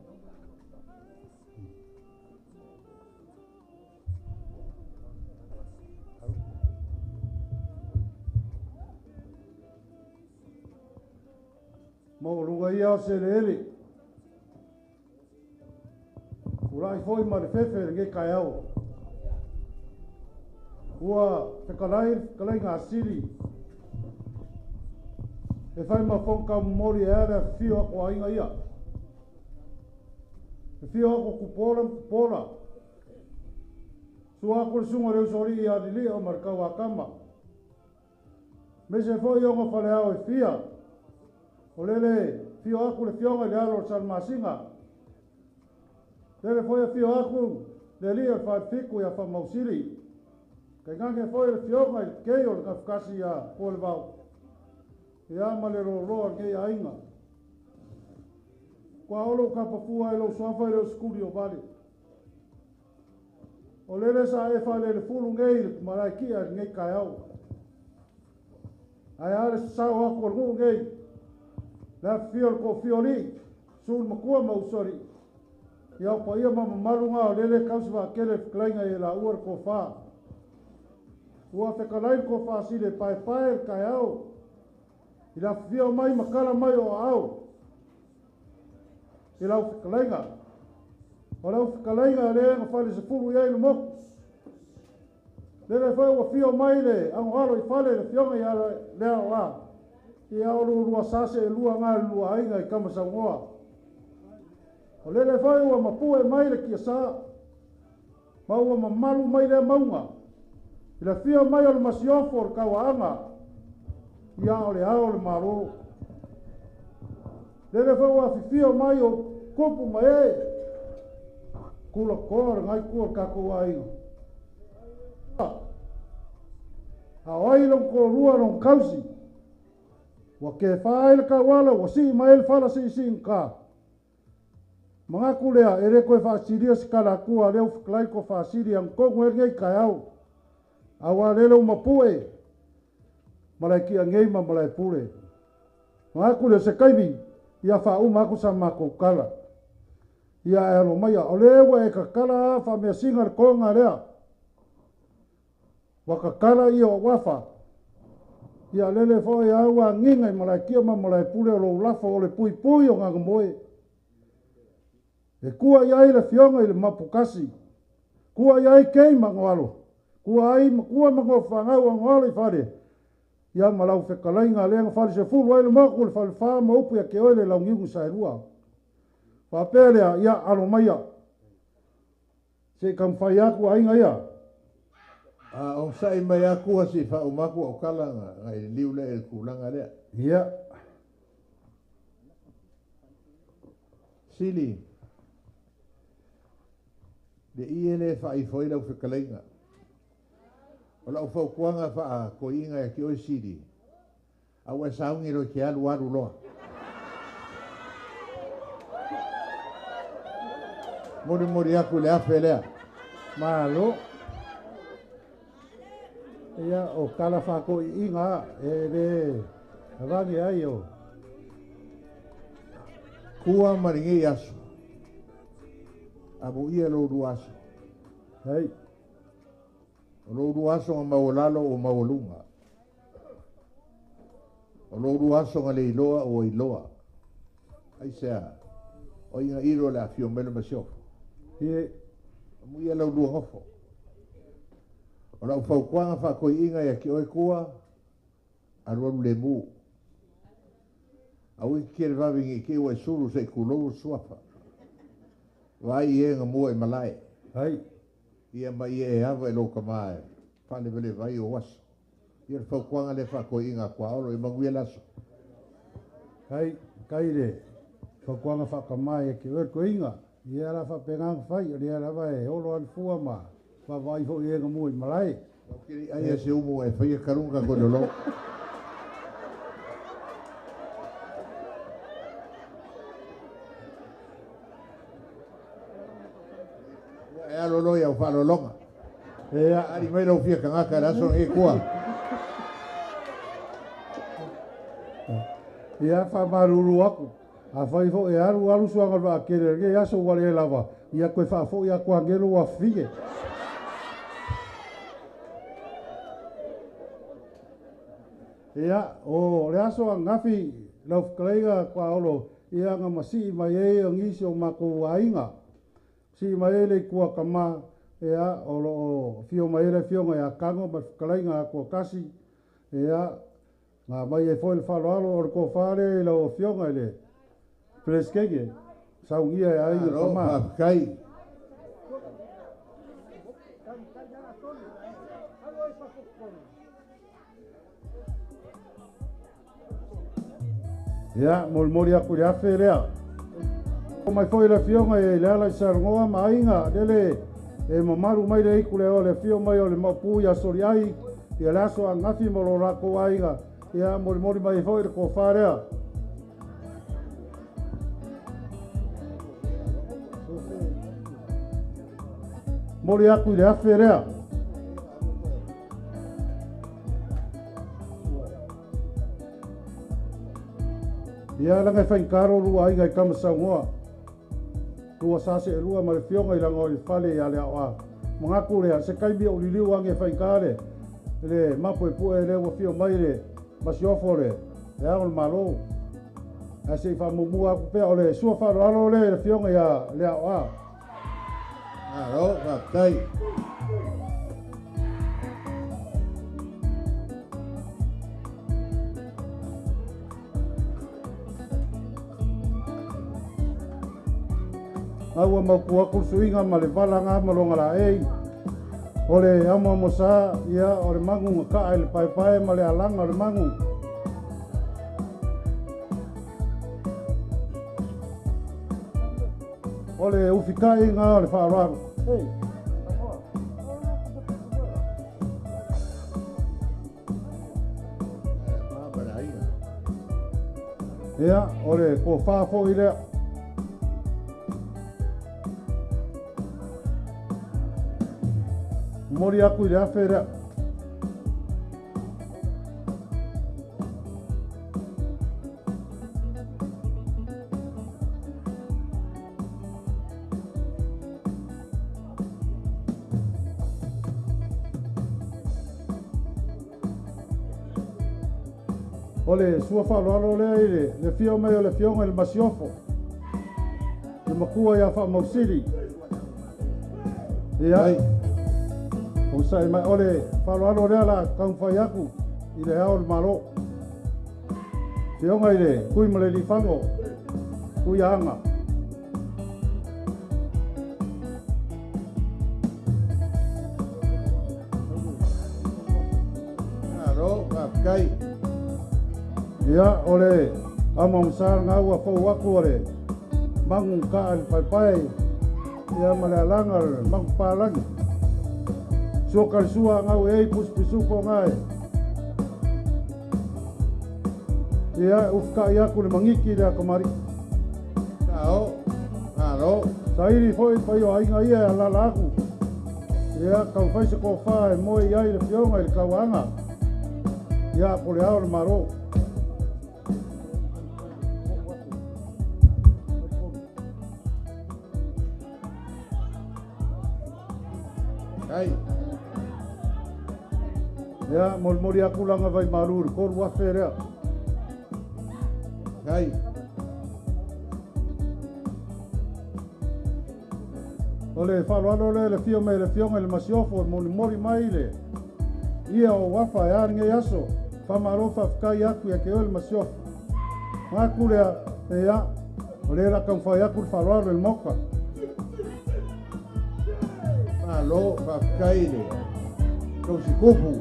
Mo runga ia se lele. Kurai foi ma le fefe nge kai au. Ua te kalai ngā siri. E Faima fonka mori ere fio ako ainga ia. E fio ako kupora. Sua ako le sunga reu sori ia dili o markau a kama. Me se foi o ngā whale au e fia. O lele fio aku le fionga le alo san masinga. Lele foi a fio aku le lia whae fiku ia wha mausiri. Kai ngange foi le fionga i keo le kafkasi a pole vau. Ia male roa kei ainga. Kua olo ka Papua e lo soafa e lo skuli o vale. O lele sa e whale le fulu ngei marai kia ngei kai au. Ai are sao ako ngu ngei. La fiol ko fioli. Sul makua mausori. Ia pa ia mama marunga o lele kauswa kele klainga e la uar ko wha. Ua whekalain ko wha sile pai kai au. Ila fia mai makala mai o au. Ila ufikalenga. Ora ufikalenga le ngafale se fulu ia ilo moku. Lele fai wa fia mai le angalo I fale le fionga ia lea wa. Ia olu lua sase lua ngā lua ainga I kama sangoa. O lele fai wa mapue mai le kia saa. Maua mamalu mai le maunga. Ila fia mai o le masiofo o le kawaanga. Ia o le ao le maro. Lele fai wa fifia mai o kupu mai e. Kula kora ngai kua kako ainga. Hawai long ko rua long kausi. Wa ke fai le kawala wa si mai le fala si nka. Mga kulea ere koe whaasiria sikara kua leo whaklai ko whaasiria ang kongo e ngei kai au. Awa lelo mapue. Malai ki a ngei ma malai pule. Mga kulea se kaibi. Ia wha umaku sa mako kala. Ia e alo maia. O lewa e kakala wha mea singa le konga rea. Wa kakala ia o wafa. Ia lele fo e awa nginga I malai kia ma malai pule o lo lafa o le pui pui o nganga moe. E kua iai le fionga I le mapukasi. Kua iai kei mangoalo. Kua mango whangau angoalo I whare. Ia malau whekalai ngā lenga whare se fulu ai le mako le whare whama upu ia ke oile lau ngiungu sairua. Whapelea ia alo maia. Se kam whai aku ainga ia. O sai mai aku hasi wha umaku au kalanga. Ngai liu le e kulanga lea. Ia. Sili. Le iele fa I foi lau whakalenga. O lau whau kuanga wha ko inga e ki oi siri. Au e saungi roi ki alu aru loa. Mori aku le afe lea. Malo. Ia o kala whako I inga e le rangi ai o. Kua maringi asu. Abu ia lo ruaso. Hei. Lo ruaso nga maulalo o maulunga. Lo ruaso nga le iloa o iloa. Ai sea. O inga iro le afio melo masio. Ie. Amu ia lo ruangofo. O la ufau kuanga wha koi inga ia ki oi kua. Aruaru le mu. Au I kere wavingi ki ua suru se kuloru suafa. Vai e nga mua I malai. Hei. Ia mai e ava e loka mai. Pale vele vai o waso. Ia le whau kuanga le wha koi inga kua oro I manguia laso. Hei. Kaire. Whakuanga whakamai e ke werko inga. Ia la whapengang whai. Ia la vai e olo al fua ma. Whawai ho I nga mua I malai. Kiri aia se umu e whaia karunga kodolo. E alolo ia o whalolonga. Ea. Ari mai lau fia kangaka raso e kua. Ia whamaruru aku. A whai ho e aru suanga rua kere. Ia aso wale e lava. Ia koe whafo ia kua ngero wa whige. Ia, o le aso a ngafi lau whakaleiga kua olo. Ia nga masi mai e o ngisi o mako wainga. Si mai e le kua kama. Ia, o fio mai le fionga ia kango ma whakaleinga kua kasi. Ia, ngā mai e foi le whaloalo o le kua whare lau o fionga ele. Pleskege. Saungia e ai o kama. Pakai. Ia, mori aku le afe rea. O mai foi le fionga e le ala I sarongoa ma inga. Lele e mamaru mai le iku le o le fio mai o le mapu ia sori ai. Ia le aso a ngafi mo lo rako a inga. Ia mori mai foi le kofa rea. Mori aku le afe rea. Ia langa whainkaro rua ai ngai kama saungoa. Rua sase e rua ma le fionga I langa o le whale ia le awa. Mangaku rea se kaimi o liliu ange whainkare. Le mapo e pue le wa fio mai le masiofo le. Ya o malo. Ase fa mumua ku pe ole sua fa lo le fionga ya le AUVA'A. Aro, kai. Aua makua kursuinga ma le valanga malonga la ei. Ole ama mosa ia ole mangu ka ele pai pai ma le alanga ole mangu. Ole ufikai nga ole whaararu. Hey. Ia, ole ko whaafo i lea. Mori aku i le awhi lea. Ole sua whaaloalo lea i le fio mei o le fionga i le masiofo. Le makua ia wha mausiri. Ia. O sai mai ole whaaloalo lea la kaumwhai aku i le hao le malo. Fionga i le kui ma le lifango. Kui anga. Aro, kai. Ia ole ama msar nga ua fau aku ole mangu ka al pai pai ia malalanga mangu palangi sokal sua nga ue pus pisuko ngai ia ufka ia ku le mangiki le kamari Ao, aro. sairi foi pai o ainga ia la la aku ia kau fai se ko fa mo ia i le fionga i le kauanga ia ko le ao le maro. Kai. Ya, mori aku langa vai marur, kor wafe rea. Kai. Ole whaaloalo le fio me le fionga le masiofo, mori mai le. Ia o wafa e aringe aso, whamarofa whkai aku ia ke o le masiofo. Ngaku lea e ia, o le raka mwhai aku le whaaloalo le moka. Alo, kai le. Kau si kupu.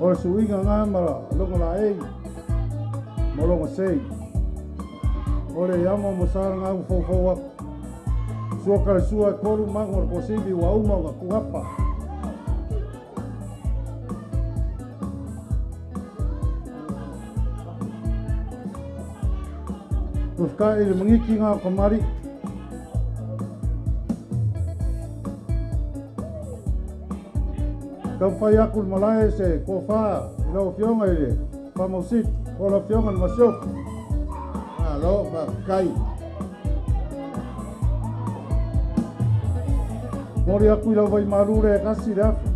O le suinga ngā mara, longa la ei, molonga sei. O le yama mosara ngā ufau aku. Sua kare sua e koru mango le posili wa uma wa kuhapa. Ufkai le mangiki ngā kamari. Kau whai aku le malae se ko wha i lau fionga i le whamausit ko la fionga le masiok. Alo, kai. Mori aku i lau vai marure e kasi le afu.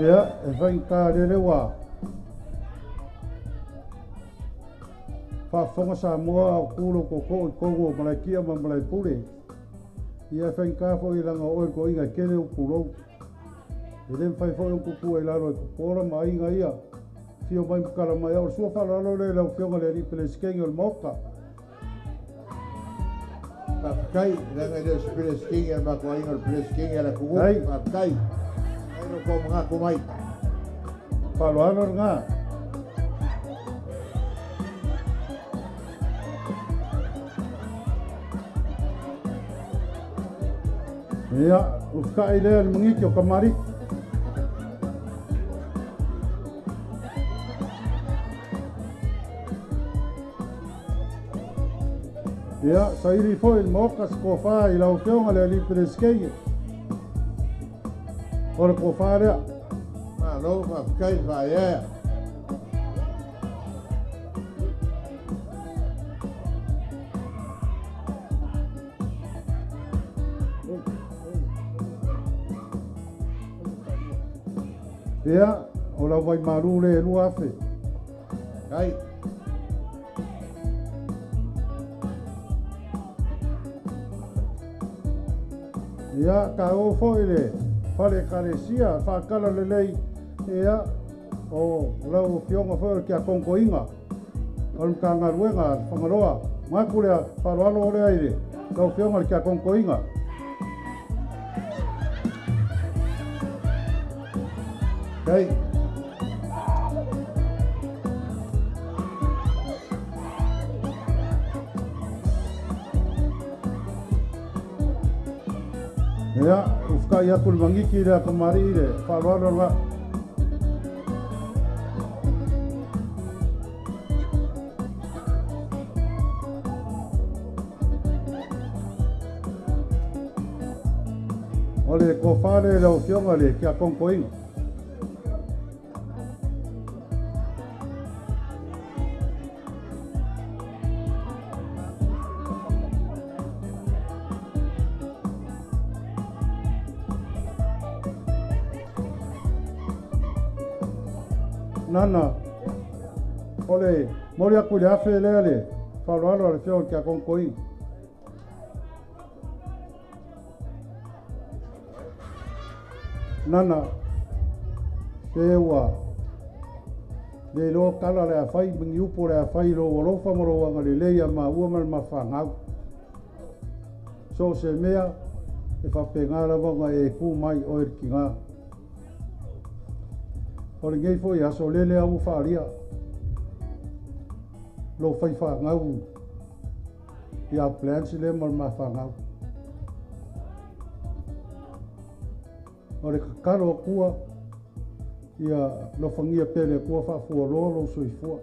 Ia, e whain ka rere wā. Whaafonga sa mua o kuro koko i kongo o malai kia ma malai pule. Ia whain ka fo i langa oe ko inga kene o kurou. E len whai fo i kuku e laro e kupora ma inga ia. Fio mai mukara mai au sua whalalo le lau fionga le ripele skengi o le moka. Kai, langa i le spire skingi e mako inga le spire skingi e la kuku. Kai. Kai. Aino ko mga kumai. Whalo anor ngā. Ia, ufka i lea le mangiki o kamari. Ia, sairi foi le mokas ko wha i lau fionga le alipere skegi. Ora ko wha rea. Alo, kai vai e. Ia, o lau vai maru le lua afe. Kai. Ia, ka o foi le, whare karesia, whakala le lei, ia, o lau fionga foi ki a konkoinga. Olum ka ngaruenga, whangaroa, makurea, wharoalo ore aire, lau fionga ki a konkoinga. Kai. Ia, ufka ia kul mangiki le kamari le, wharoalo nga. Ole ko whare lau fionga le ki a konkoinga. Nana, ole, mori aku le afe lea le, wharoalo le fionga ki a konkoinga. Nana, te ua, le lo kala le a whai, mingi upo le a whai lo walofa moro anga le leia ma ua mal ma whangau. So se mea, e whapengara wanga e ku mai o ki ngā. Ore ngei fo i aso lele au whaaria. Lo whai whangau, i a plansi le mal ma whangau. Ore ka karo kua, ia lo whangia pele kua whaafua rolo soifua.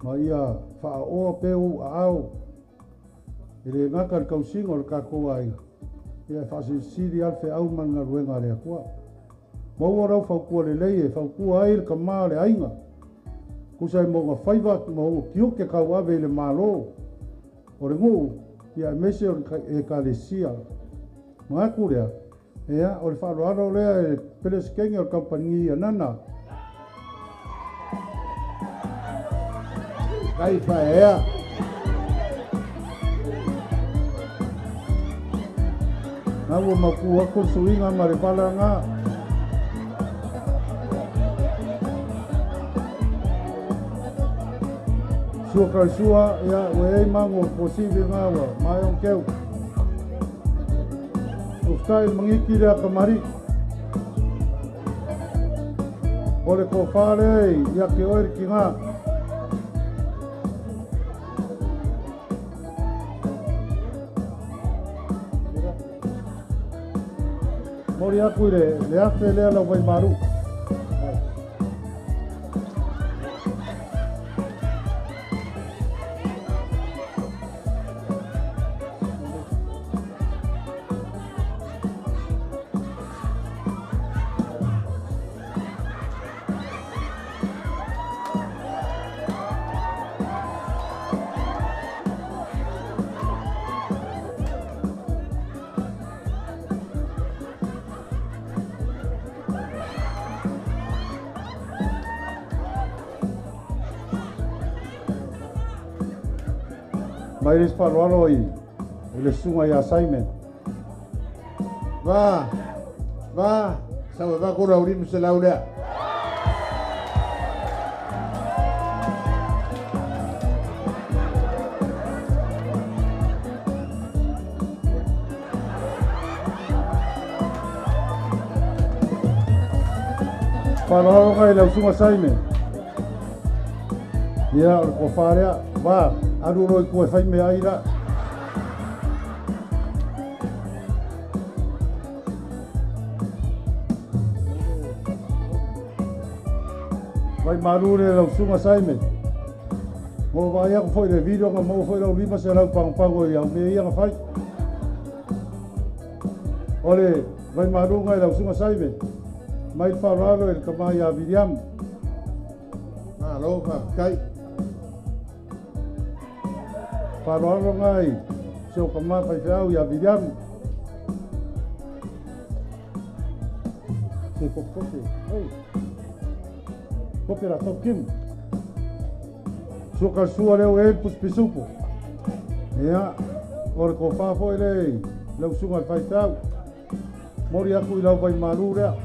Ma ia whaaoa peu a au. Ile ngaka kausinga o ka kua inga. Ia whaasi siri alfe au manga ruenga lea kua. Maua rau whaukua le leie, whaukua aile ka maa le ainga. Kusai mo ngā whaiva mo o kiuke kau awe le malo. Ore ngu, ia mese o e ka le sia. Mga kurea, ea, o le wharoaro lea e pele sikengi o kampani ia nana. Kai whaea. Nau maku ako suinga maripala ngā. Sua karsua, ia, wei mango posibi ngā wa, mai on keu. Uftai mangiki rea kamari. Ole ko whare, ia ke oere ki ngā. Mori aku le afe lea lau vai maru. Mai res paroalo i le sunga i assignment. Va, sa va kura urimu se lau lea. Paroalo kai le sunga assignment. Ia o wharea, va, aru roi kua Faima aira. Vai marure lau sunga assignment. Mo vai ako foi le video nga mo foi lau lima se lau pango i au me ia nga fai. Ole, vai marunga lau sunga assignment. Mai whararo e kamai a Viriam. Aloha, kai. Whararo ngai, seo kamai whai whiau i a Viriam. Ke kokote. Hey. Kope la tokim. Suka sua leo e pisupo. Ia, ora ko fa foi le. Lau sunga fai tau. Mori aku i lau vai maru rea.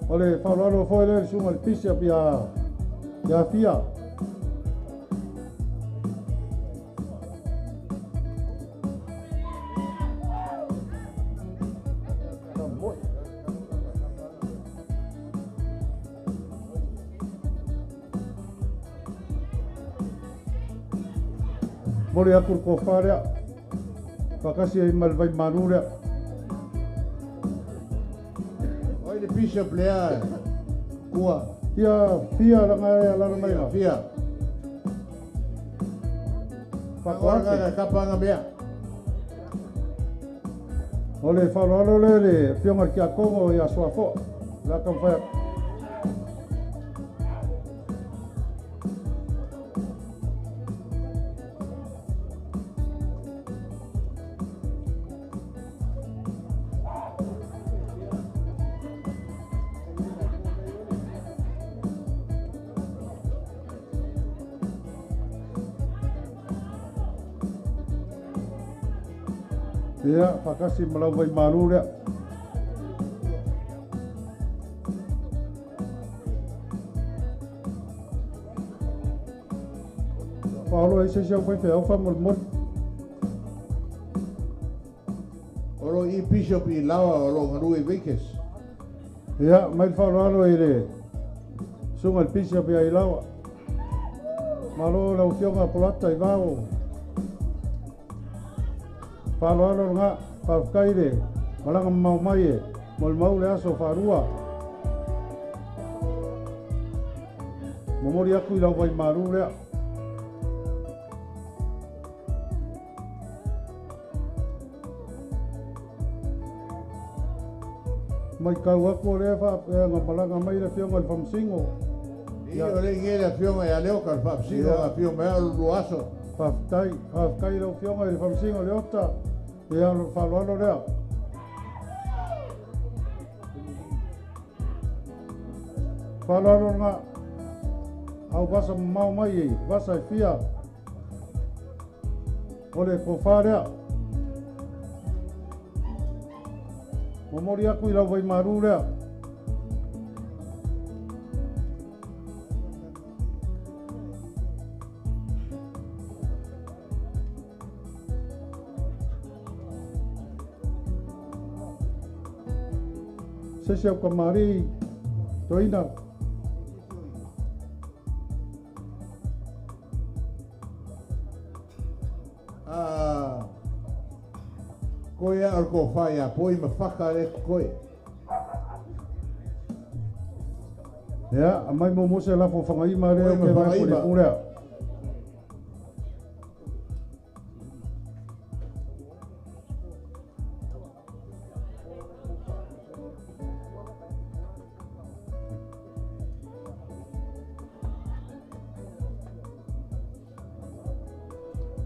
Ole falalo foi le sunga il pisia pia fia. Mori aku ko farea. Pakasi ai malvai manure. Oi le pisa plea. Kua. Fia langa la mai. Fia. Papatua kapanga bea. Ole falalo le fionga ki akongo ya Saofa'i. La kan fa. Ia, pakasi malau vai maru rea. Paulo ai se foi fe alfa mol. Oro i pisa pi lawa oro ngaru e vekes. Ia, mai falalo ile. Sunga il pisa pi ai lawa. Malo lau fionga polata i vao. Falalo nga pafkaire malanga mau mai mol mau le aso farua momori aku i lau vai maru rea mai kau aku le fa nga malanga mai le fionga il famsingo Ia ole ngele fionga ya leo kar fa psigo a fionga lu aso. Pafkai lau fionga il famsingo le ota. Ia falalo rea. Falalo nga au basa mau mai basa fia. Ole ko farea. Momori aku i lau vai maru rea. Sesi au kamari toina. Koe al ko faia poi ma whakare koe. Ia, mai mo mose la fo whangaima rea Koe ma whangaima. rea.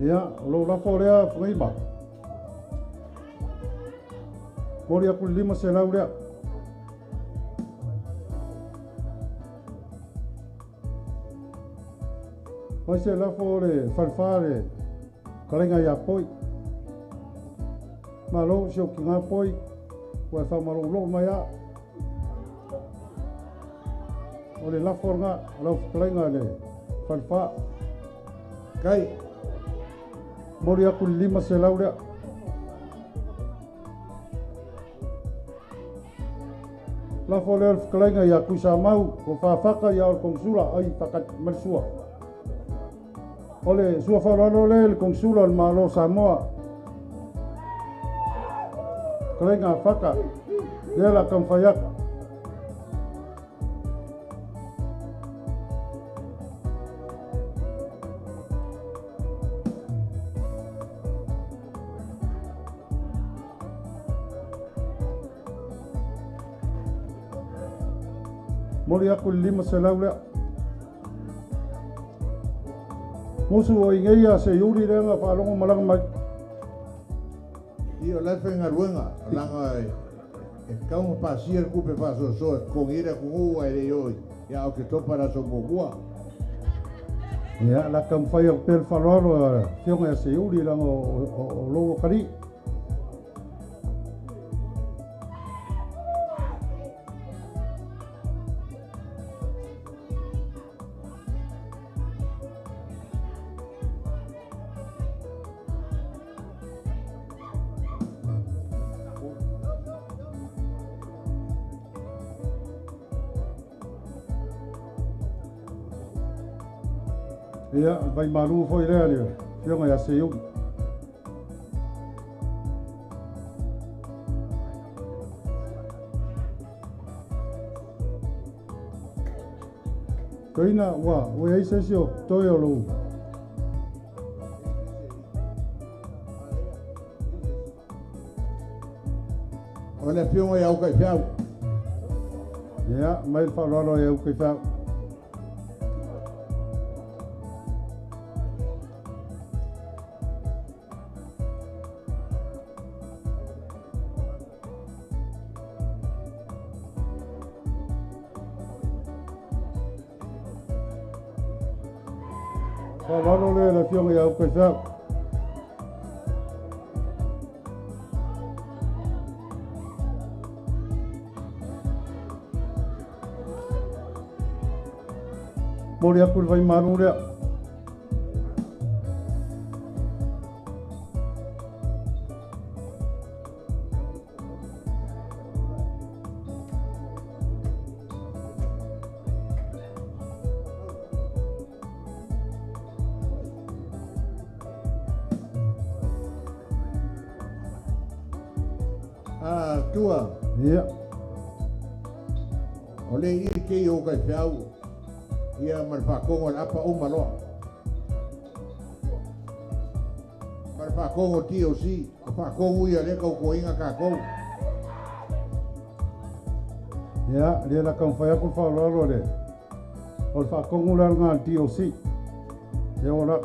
Ia, lo la fo rea whangaima. Mori aku 5 se lau rea. Mai se la fo le farfare. Kalenga ya poi. Malo se o kinga poi. Wa fa malo lo mai a. O le la fo nga lo kalenga le farfa. Kai. Mori aku 5 se lau rea. La fo le kalenga ya kusa mau ko fa faka ya o konsula ai fakat mersua. Ole sua falalo le konsula al malo Samoa. Kalenga faka. Dia la kan fayak. Mori aku 5 se lau rea. Musu o ingeia se yuri renga whalongo malanga mai. Ia lefe ngā ruenga, langa e kaunga pasia kupe paso so, kongira kungu ai re oi, ia o ke topara so mokua. Ia, la kam whai o pel whaloro, whionga se yuri ranga o logo kari. Ia, vai maru foi rea leo, whionga ia se yuri. Koina, ua, ue eise sio, toi o lou. O le pionga ia ukai fiau. Ia, mai whaloro ia ukai whau. Whaloro le la whionga ia ukai whau. Mori aku vai maru rea. Ah, tua, Ia, o le i ke i ukai fiau, ia man whakongo na apa umaloa. Man whakongo TOC, whakongo ia le kau koinga ka kou. ia, rea la kam whai aku whaloro le. O le whakongu la ngā TOC. Ia ora.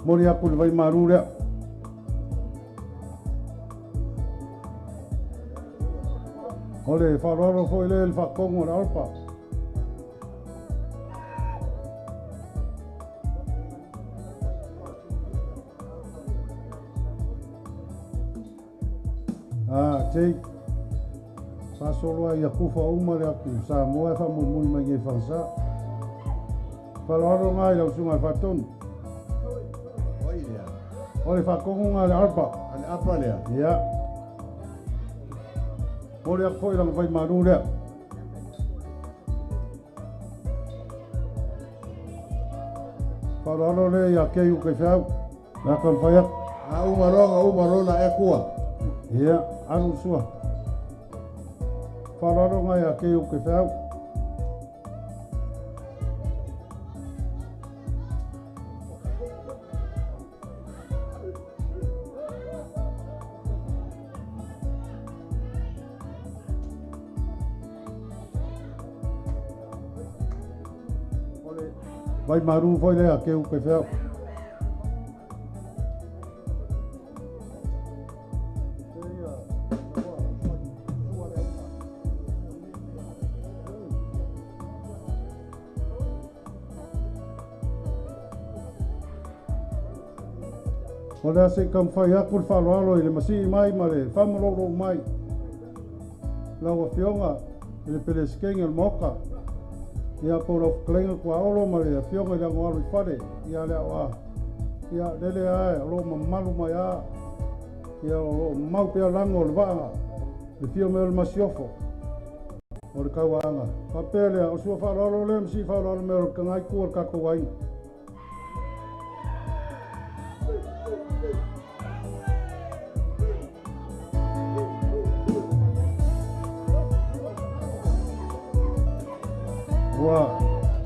Mori aku le vai maru rea. O le whaloro foi le whakongu le alpa. Tei. Whasoloa ia kuwha umare aku sa moe whamumui mai nge whansa. Whaloro ngai lau sunga whatonu. Oi lea, O le whakongu ngā le alpa. ane apa lea. Ia. Mori aku foi langa vai maru rea. Whaloro le ia kei uke whiau. Nā kam whai aku. A umarona e kua. Ia, anu sua. Whaloro ngai a kei uke whiau. Vai maru foi le a kei uke whiau. O le ase kam whai aku le whaloalo i le masi mai ma le whamaroro mai. Lau a whionga i le pele skenge le moka. Ia pora klenga kua olo ma le whionga i le angoalu i whare. Ia le awa. Ia lele ae alo ma malu mai a. Ia o mau pia lango o le vaanga. Le whio meo le masiofo. O le kauanga. Papele o sua whaloalo le masi whaloalo meo le kangai kua le kako wainga. Ua,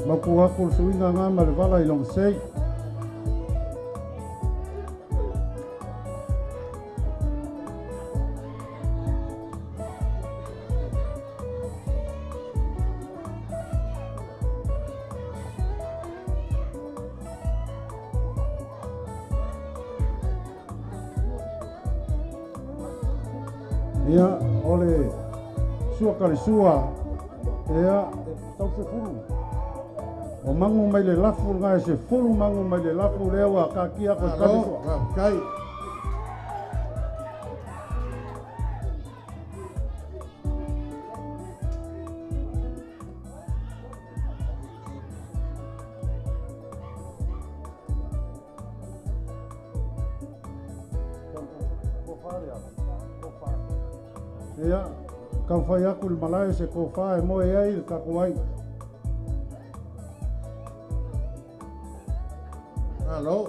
maku aku le suinga ngā ma le wala i long sei. Ia, ole sua karisua, ia, tau se furu. O mangu mai le lafu ngai se furu mangu mai le lafu lewa ka kia ko karisua. Kai. Ia, kau whai aku le malai se ko whae moe ai le kako ai. Hello.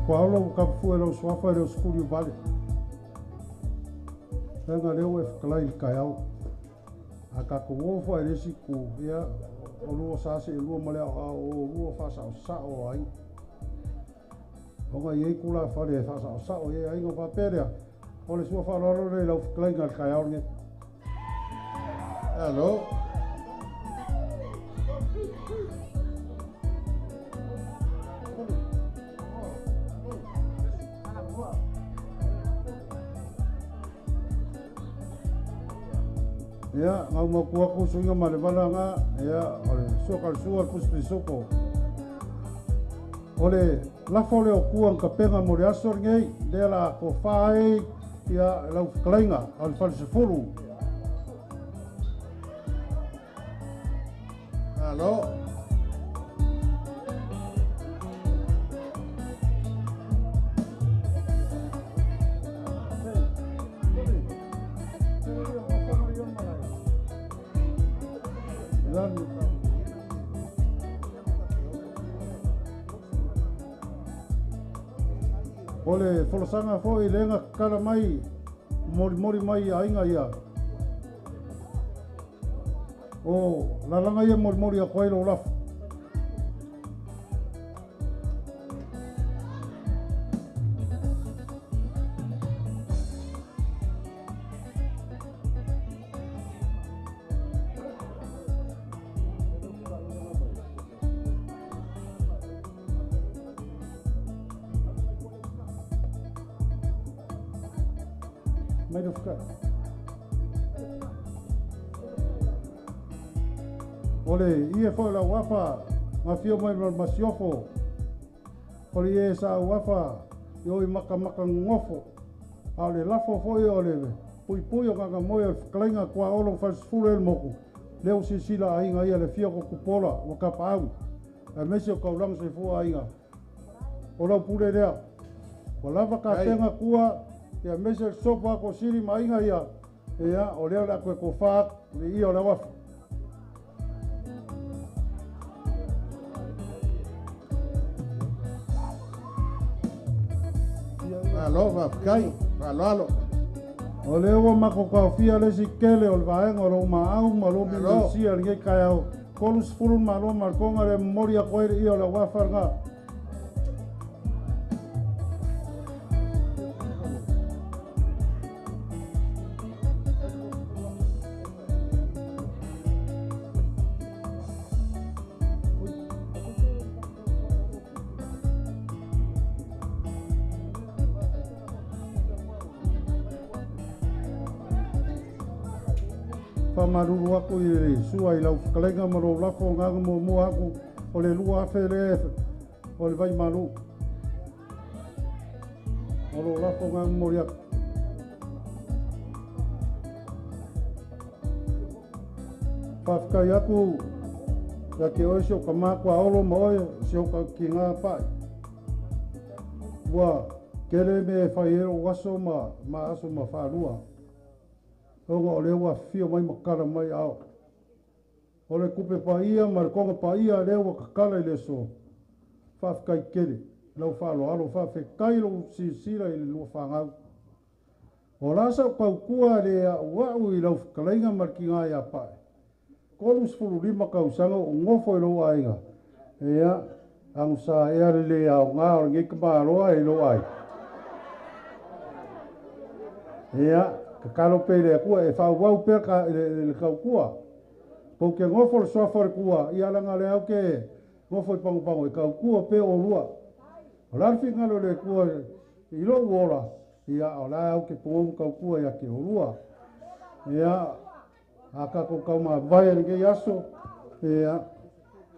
Ko aulo ka fu e lo swafa e lo skuli vale. Tanga leo e whakalai le kai au. A ka ko wofa e resi ku ia o lua sase e lua malea o lua fasa o sao ai. Onga iei kula whare e fasa o sao e ai ngopa perea. O le sua whalaro le lau whakalai ngal kai au nge. Hello. Ia, ngau maku aku suinga male wala nga, ia, ole sokal sua puspi soko. Ole lafo leo kuang ka penga mo le asor ngei, le la ko whae, ia, lau whakalainga, al falsifuru. Hello. Ole folosanga fo I lenga kala mai mori mai ainga ia. O lalanga ia mori a koelo laf. Mai do ficar. Ole ia foi la wafa, ma fio mai ma siofo. Ole ia sa wafa, yo I maka ngofo. Ale lafo foi ole. Pui o kanga moe klenga kwa olo fas fulel moku. Leo sila ainga ia le fio ko kupola o kapau. A mesi o kaulang se fu ainga. Ola pure rea. O lava ka tenga kua ia mese sopa ko siri mainga ia. Ia o leo la ko fa le ia la wafa. Hello, va kai. Hello. O leo mako ka fia le sikele o le vaenga o maau ma lo mi sia nge kai au. Kolus furun ma lo markonga le moria ko ia la wafa nga. Maruru aku I sua I lau whakalenga maro lafo nganga mo aku o le lua afe le o le vai maru o lo lafo nganga mo riak whafkai aku ya ke oi sio kamako a olo moe sio ka ki ngā pai ua kele me whaiero waso ma aso ma whanua Onga o lewa fio mai makara mai ao. O le kupe paia, marikonga paia lewa kakala I le so. Whafkai kere. Lau whalo alo whawhekai lo sisira I le lua whangau. O lasa o kaukua le AUVA'A I lau whakalainga mariki ngā ia pae. kolus fulu lima kausanga o ngofo lo ainga ia ang sa ia le au nga o ngi kamaro ai lo ai ia ka kalo pele ku e fa wau pe ka le ka ku po ke ngofo so for ku ia la nga le au ke ngofo pang pang e ka ku pe o lua la fi ngalo le ku i lo wola ia ola au ke po ka ku ia ke o lua ia aka ko ka ma vai nge yaso ia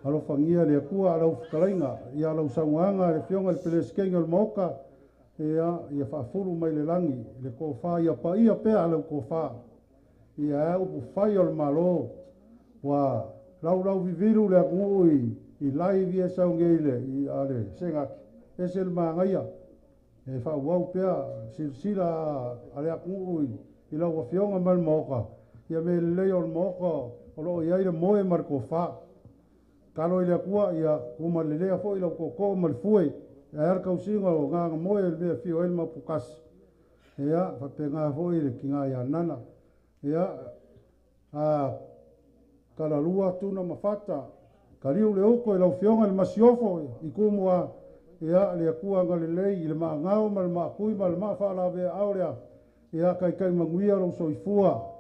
alo fangia le kua alo kalainga ia alo sanganga le fionga le peleskenga le moka ia fa furu mai le langi le ko fa ia pa ia pe alo ko fa ia u fa ia le malo wa lau viviru le ngui i lai via saungele i ale senga esel mangaia e fa wau pe silsila ale ngui i lau fionga mal moka ia me le o moko o lo ia ile moe marco fa kalo ile kua ia kuma le le fo ile ko mal foi ia ka usinga o nga moe le fio el mapukas ia fa penga fo ile kinga ia nana ia a kala lua tuna mafata kaliu le uko ile fionga le masiofo i kumwa ia le kua nga le ile ma ngao mal ma kui mal ma fa la ve aurea ia kai manguia lo soifua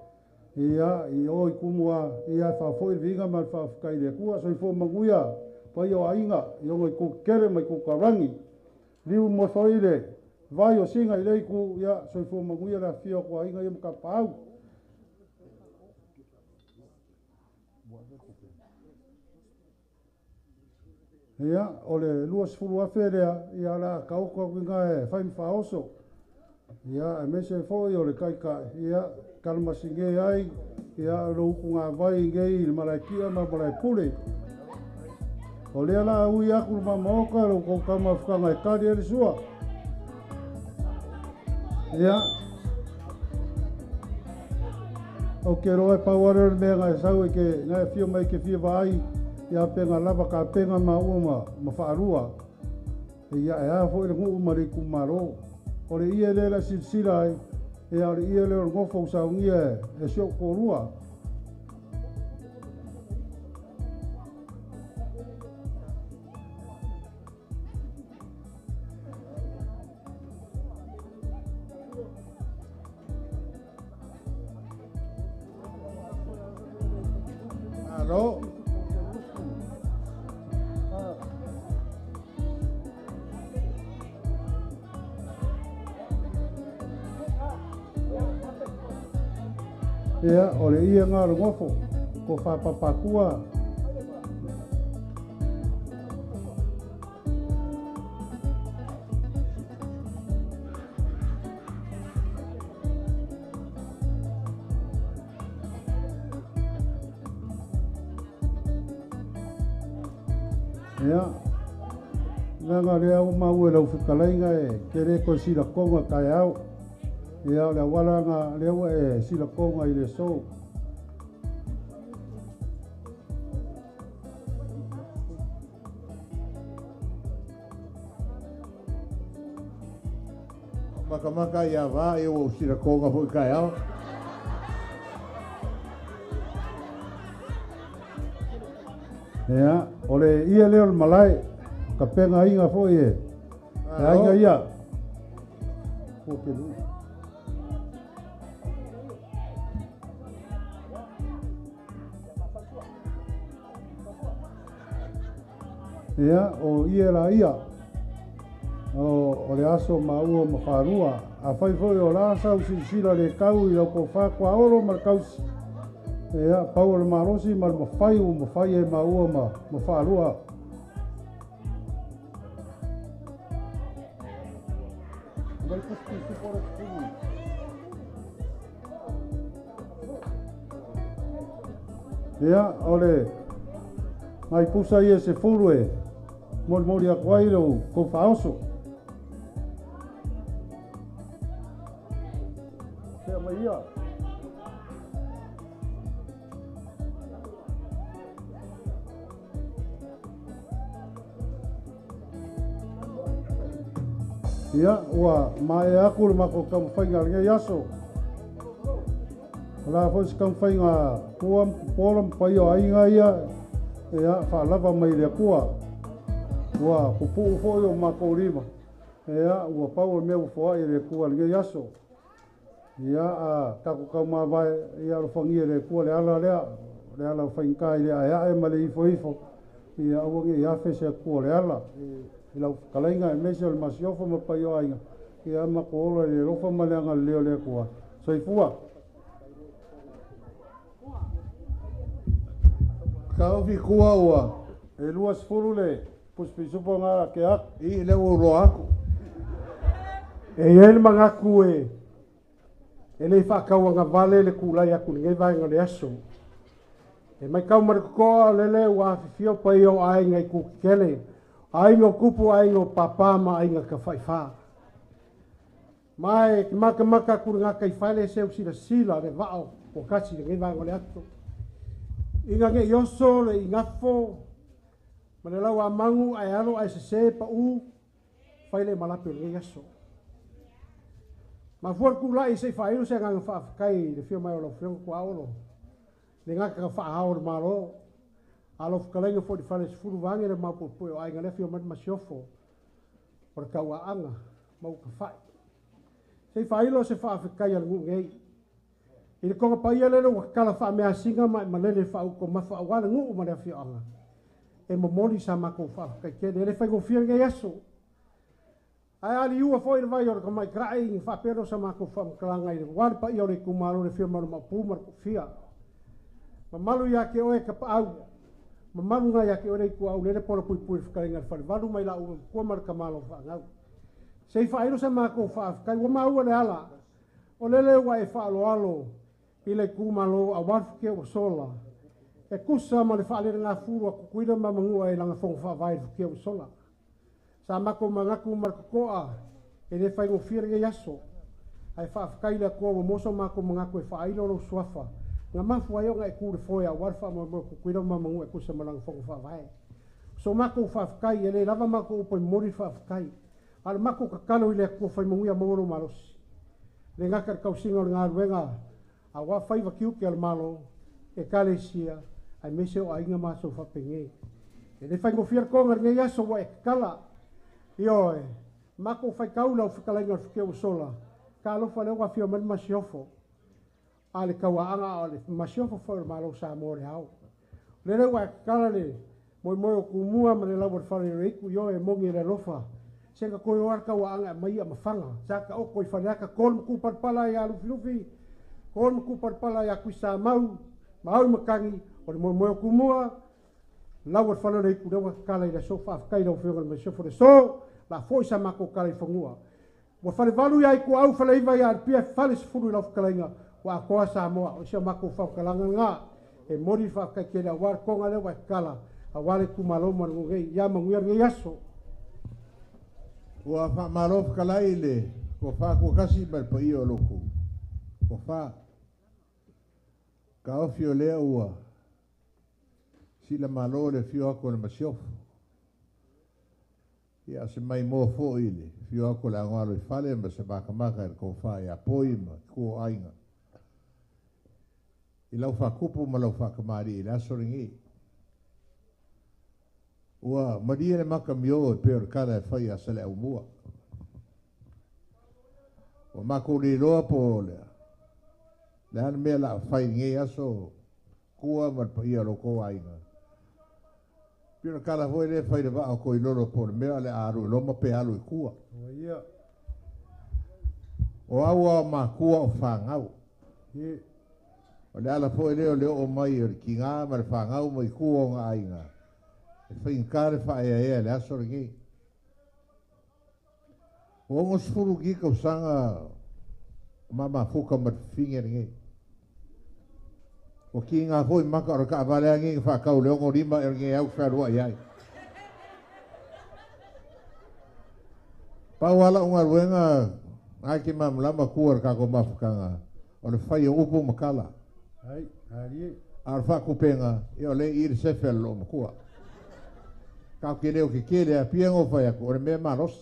ia i oi kumua ia fa foi vinga mal fa kai le kua so fo manguia pa yo ainga yo ngai ku kere mai ku karangi liu mo soile vai o singa ile ku ia so fo manguia la fio ko ainga yo ka pau ia ole luas fulu afere ia la ka ko nga fain fa oso ia me se fo yo le kai ka ia kalma singe ai ia lo kunga vai ngai le malakia ma balai pule o le ala u ia ku ma moka lo ko kama fanga ka le sua ia o ke roe power me nga sau ke nga fio mai ke fio vai ia penga lava ka penga ma uma ma farua ia fo le ngu ma le kumaro o le ia le la silsila ai e ale ia le ngofo saungia e sio korua alo ia ole ia ngā ngofo ko fa Papatua ia nga rea o mau e lau whikalainga e kere ko sila konga kai au ia le wala nga lewa e sila konga i le so Maka ia AUVA'A e o sila konga fo kai au ia ole ia leo le malai ka penga inga fo e ainga ia o ke lu ia o ia la ia o le aso maua ma whanua a whai foi o la sau sila le kau i ko whakua oro ma kau ia pau le marosi ma whai o ma whai e maua ma whanua ia ole mai pusa ia se fulu e mori a kwairo ko faoso se maia ia wa mai aku ma ko kam whainga nge yaso La fo skang fai nga kuam polam pai o ainga ia e a fa lava mai le kua wa pupu fo yo makorima e a ua pau me fo ai le kua le yaso ia a taku ka ma vai ia lo fangi le kua le ala fai kai le a e male ifo ia o nge ia fe se kua le ala i lau kalainga e mesel masiofo ma pai o ainga ia ma ko le lo fa male nga le kua soifua Kau fi kua ua. e luas furu le puspi supo nga ke ak I le uro aku. E ele mangaku e le whakau nga vale le kulai aku ngai vai nga le aso. E mai kau marikoa lele wa fio pai o ai ngai ku kele. Ai no kupu ai no papa ma ai nga ka whaiwha. Mai maka ku nga kai whale se usira sila le vao o kasi ngai vai nga le ato. Inga nge yoso le ingafo ma le lau a mangu ai alo ai se pa u whaile malape ngai aso. Ma fuar kulai se whairu se ngang whaakai le fio mai o lau fio kua olo. Le ngaka ka whaahao le malo. Alo whakalenga fo di whale se furu vange le mapupu o ai ngale fio mati masiofo. Por kaua anga mau ka whai. Se whailo se whaakai al ngu ngei. I le konga paia lele wakala wha mea singa ma lele wha uko ma wha wana ngu ma lea fio anga. E momoli sa mako whaakai kene. Ele whaingo fia ngai aso. Ai ali ua foi vai or ka mai krai fa pero sa ma ko fam klanga i war pa i ore ku malu le firma ma pu mar ko fia ma malu ya ke o e ka au ma malu nga ya ke ore ku au le por pui ka ngar fa valu mai la u ko mar ka malo fa nga sei fa iro sa ma ko fa kai wa ma u le ala o le wa e fa lo alo i le ku malo a war ke o sola e kusa ma le fa le nga fu ko kuida ma mangu ai langa fong fa vai ke o sola sa mako mangaku markoa e le fai ngo fia nge yaso ai fa kai le ko mo so mako mangaku e fa ai lo swafa nga mafu ai nga e ku le foia war fa mo ko kuida ma mangu e ku sa malang fo fa vai so mako fa kai e le lava mako po mori fa kai al mako ka kalo ile ko fa mo ia mo malos le nga ka ka singo nga ruenga a wa fai va kiu ke al malo e kalesia ai meseo ai nga ma so fa penge e le fai ngo fia ko nge yaso wa e kala Io mako fai kaula o whakalenga whike o sola. Ka alofa leo wa fio man masiofo. Ale kaua anga ale masiofo fai malo sa more au. Le leo wa kala le moi o kumua ma le lau whare reiku io e mongi le lofa. Senga koe oar kaua anga mai a mawhanga. Saka o koe whaneaka kol mku parpala ia lufi. Kol mku parpala ia kui sa mau. Mau makangi o le moi o kumua. Lau whare reiku leo wa kala i le sofa afkai lau whionga le masiofo le so. La foi sa mako kala fangua. Wa fale valu ia ku au fale iva ia pia fale sfuru la fkalenga wa ko sa mo o sa mako fa kalanga nga e mori fa ka kela war ko ngale wa kala a wale ku malo mo ngai ya manguia ngai aso. Wa fa malo kala ile ko fa ko kasi bar pa io loko. Ko fa ka o fio le ua. Si la malo le fio ko le masiofo. Ia se mai mo fo ile fio ako la ngalo i fale ma se maka ko fa ia poima ko ainga i lau fa kupu ma lau fa kamari i la soringi ua madia le maka mio e peor kala e fai a sele au mua ua mako li loa po le han mea la fai nge aso kua ma pa ia lo ko ainga Pira kala foi le fai le va ko i loro po me le aru lo ma pe alu kua. ia O awa ma kua o fangau. O le ala foi le o mai o kinga ma le fangau mai kua nga ainga. E fai kare fa e le aso ringi. O ngos furu ki ko sanga mama fuka ma finge ringi. O ki ngā fōi maka o ka vale angi whakau leo ngō rima e nge au wharua iai. Pau ala unga ruenga ai ki mam lama kuar ka ko mafukanga o le whai o upu makala. ai ali Ar whakupenga i o le iri sefel o makua. Kau ki leo ki kele a piengo whai aku o le mea malos.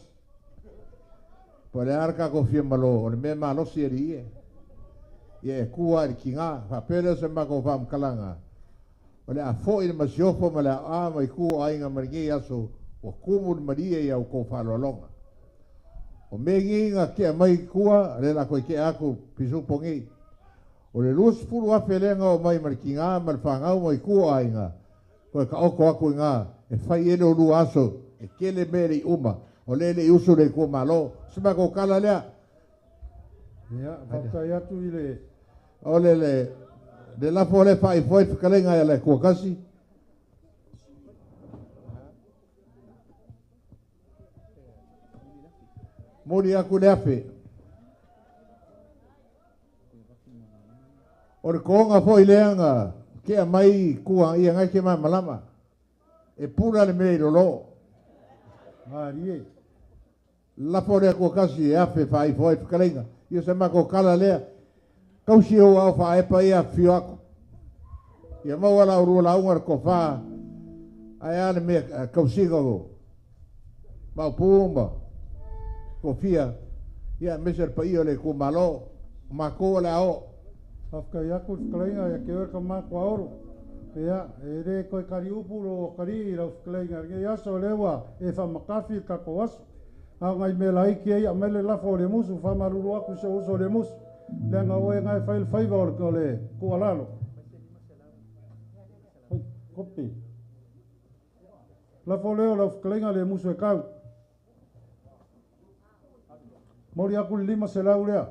Po le ar ka ko fia malo o le mea malos i eri ie. Ia e kua i ki ngā, whapere se mako whamkalanga. O le a fo i le masiofo ma le a mai kua ainga maringi aso o kumu ni maria i au ko whalolonga. O me nginga kia mai kua, le la koe kia aku pisu pongi. O le lus pulu afe lenga o mai mariki ngā, ma le whangau mai kua ainga. Koe ka oko aku ngā, e whai ene o lu aso, e kele mere i uma, o lele i usu le kua malo, se mako kala lea. Ia, whakai atu i le. O le lafo le whai fwoi whikalenga e le kua kasi. Mori aku le afe. O le konga fwoi leanga, kia mai kua ia ngai ke mai malama. E pura le mei rolo. Marie. Lafo le kua kasi e afe whai fwoi whikalenga. Ia se mako kala lea. Kausi o au wha epa ia fio ako. Ia maua la urua la ungar ko wha. Ai ane mea kausi ko. Mau pumba. Ko fia. Ia meser pa iyo le ku malo. Mako le ao. Whafkai aku whakainga ia ke orka mako aoro. Ia, e re koe kari upuro o kari i rau whakainga. Nge aso lewa e whamakafi kako aso. A ngai me la iki ei a mele lafo le musu. Whamaruru aku se uso le musu. Lenga oe ngai whail whaiva o le kua lalo. Kopi. Lafo leo lau whakainga le musu e kau. Mori aku lima se lau lea.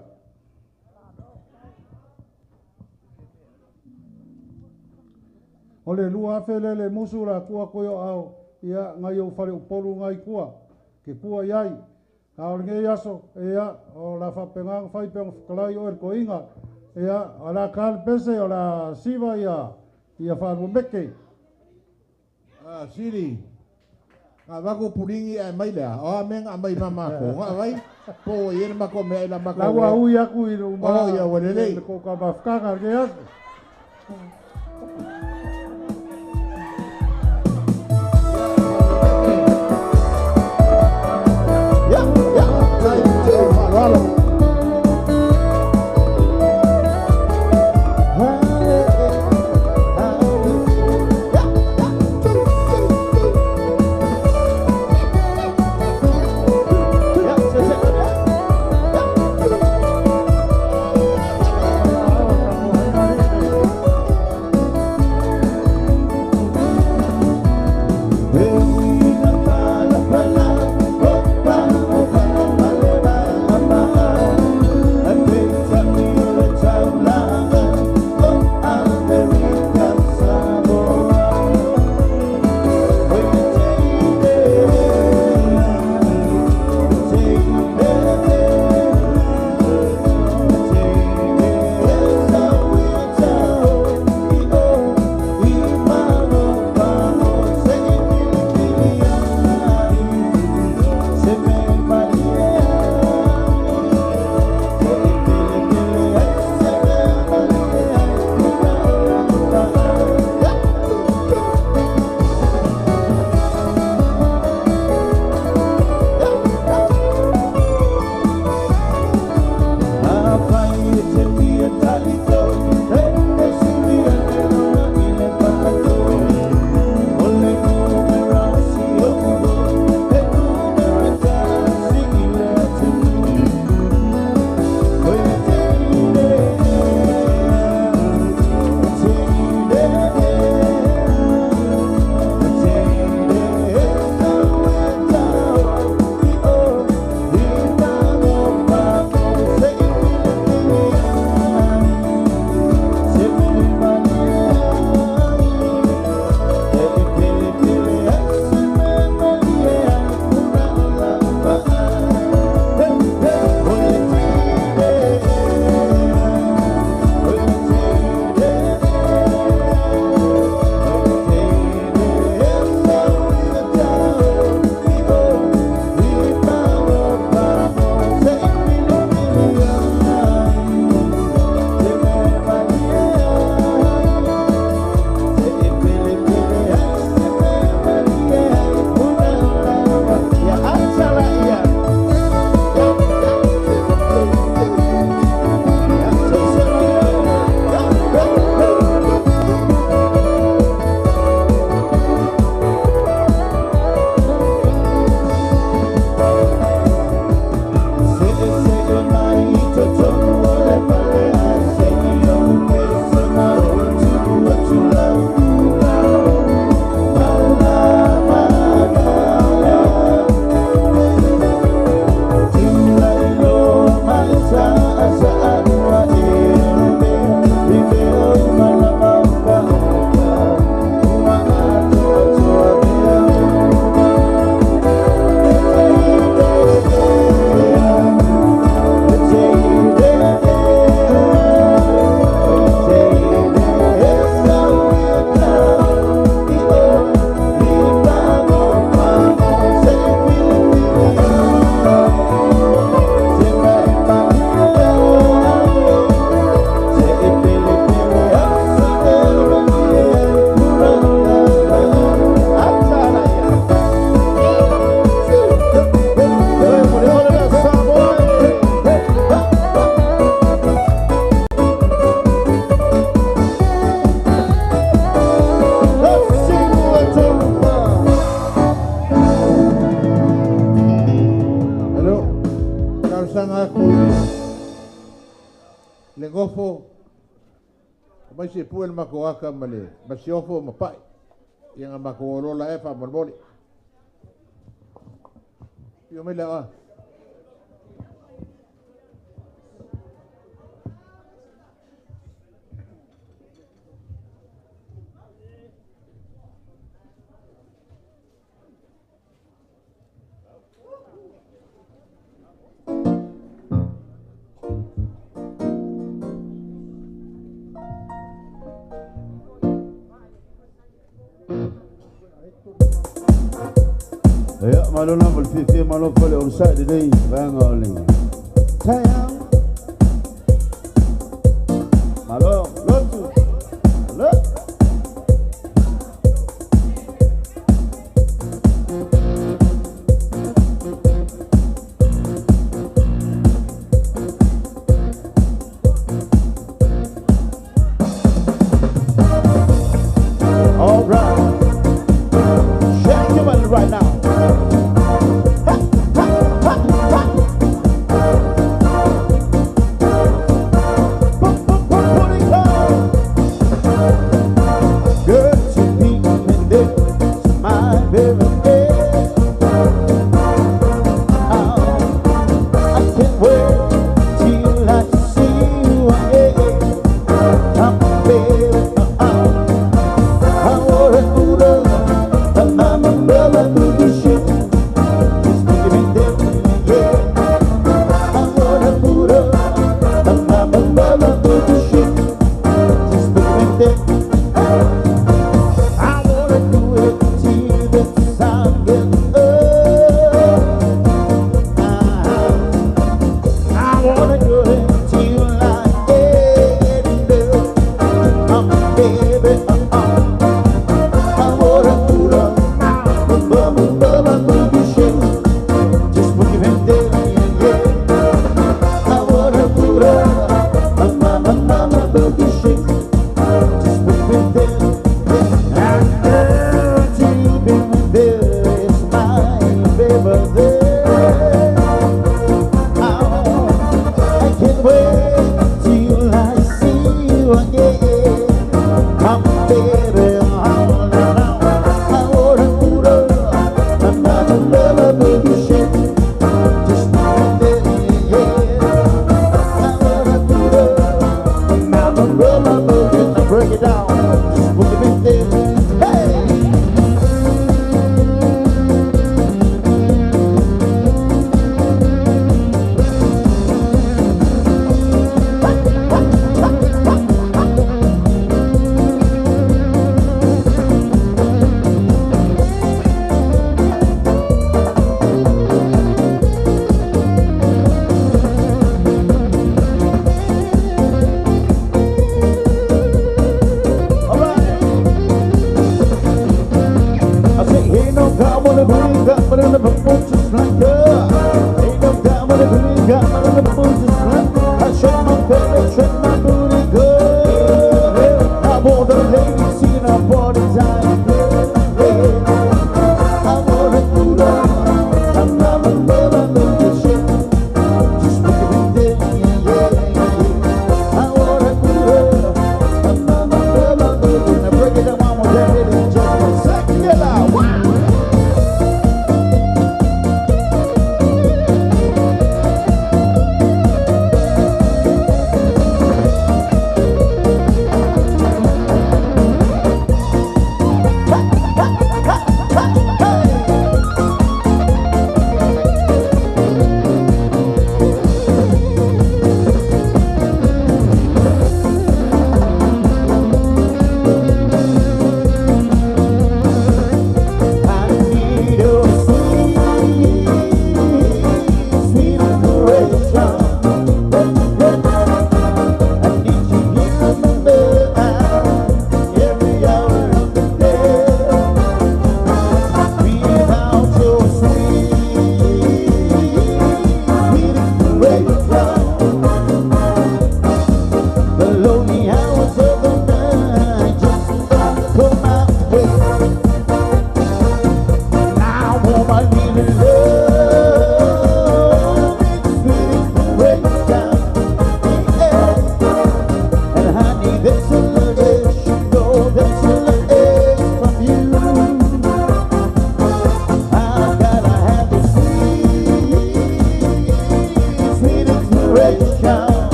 O le lua awhele le musu la kua koe o au. Ia ngai o whare upolu ngai kua. Ke kua iai. Ka nge aso ea o la whapengang whai peong whakalai o erko inga. Ea o la kalpese o la siva ia wharu meke. Siri. Ngā wako puringi e mai lea. O a menga a mai mamako. Ngā vai. Po i ene mako mea ila mako. Laua ui aku i ruma. O ia walelei. Ko ka mawhkaka ke aso. le ngofo mai se pue le makoaka ma le masiofo ma pai ia nga makolola e fa malmoli io me la Ya, malo na malfifi malo pale on side day banga oling. Sayang. Malo, lotu. Lot. All right. Shake your body right now.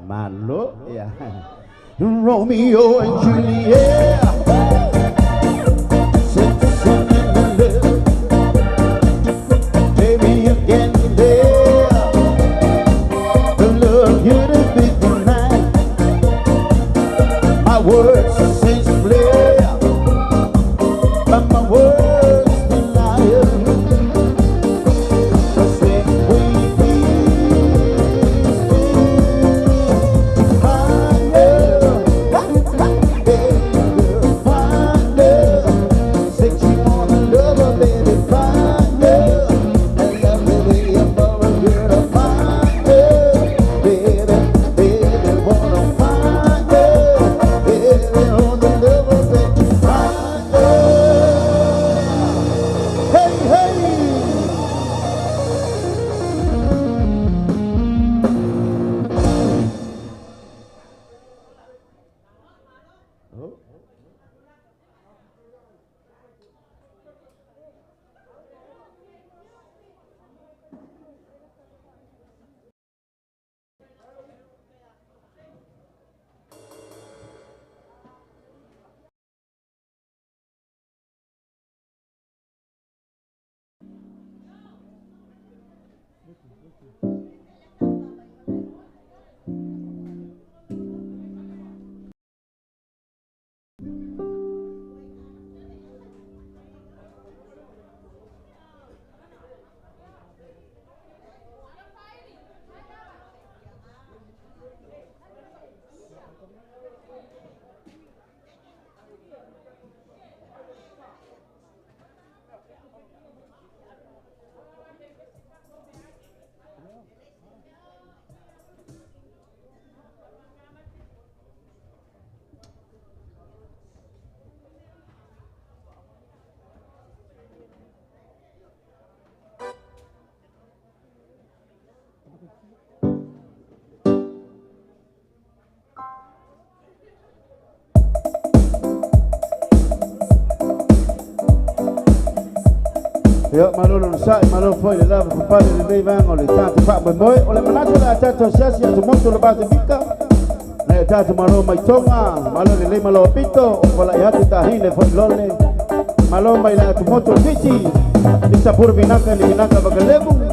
Malo, yeah. Romeo and Juliet. Baby, you get me there. The love you to be tonight. My words seem clear, but my words deny you. Yo, malolo no sai, malolo foi le lava papale le dei vango le tanto fa moi, o le manato la tato siasi a moto le base vika. Le tato malolo mai tonga, malolo le malo pito, o la ya ta hine foi lole. Malolo mai la moto viti, di sapur binaka ni binaka bagalebu.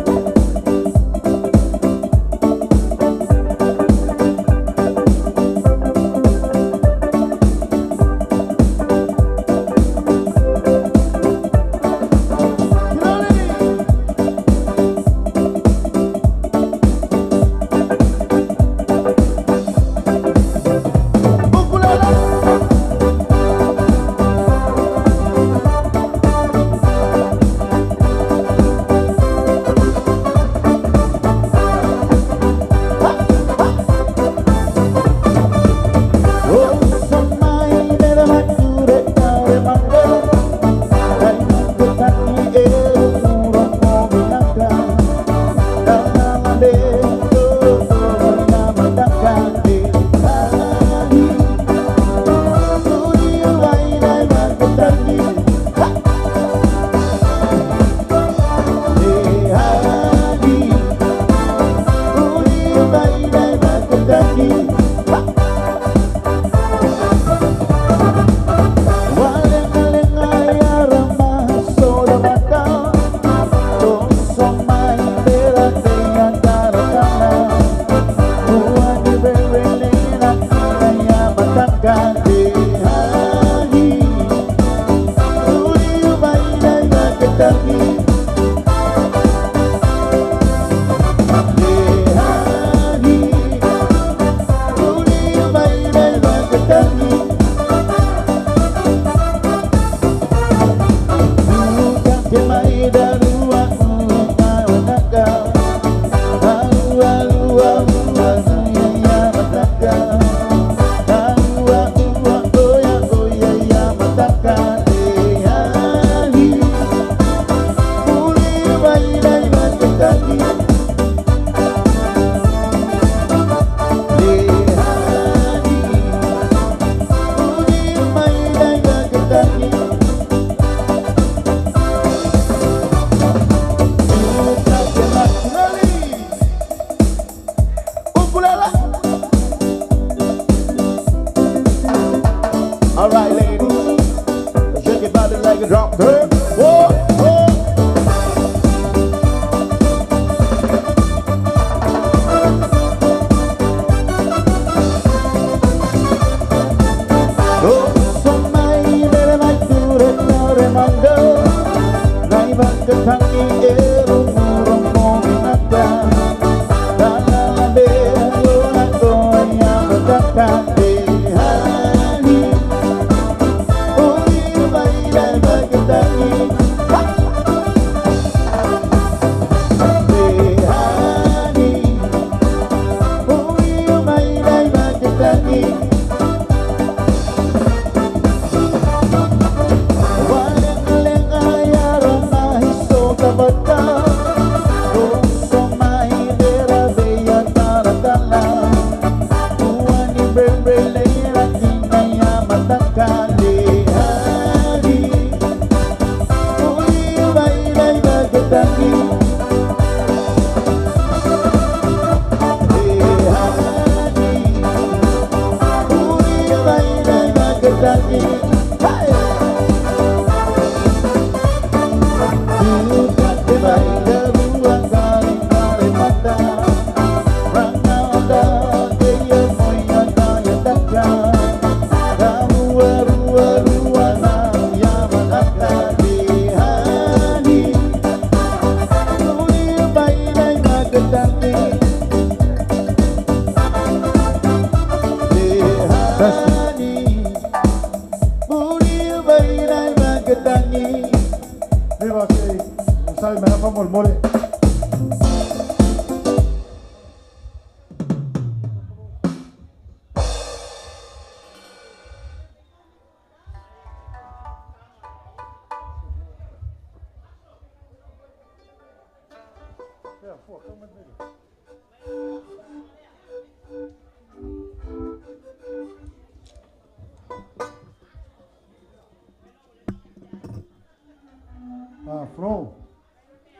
Flow.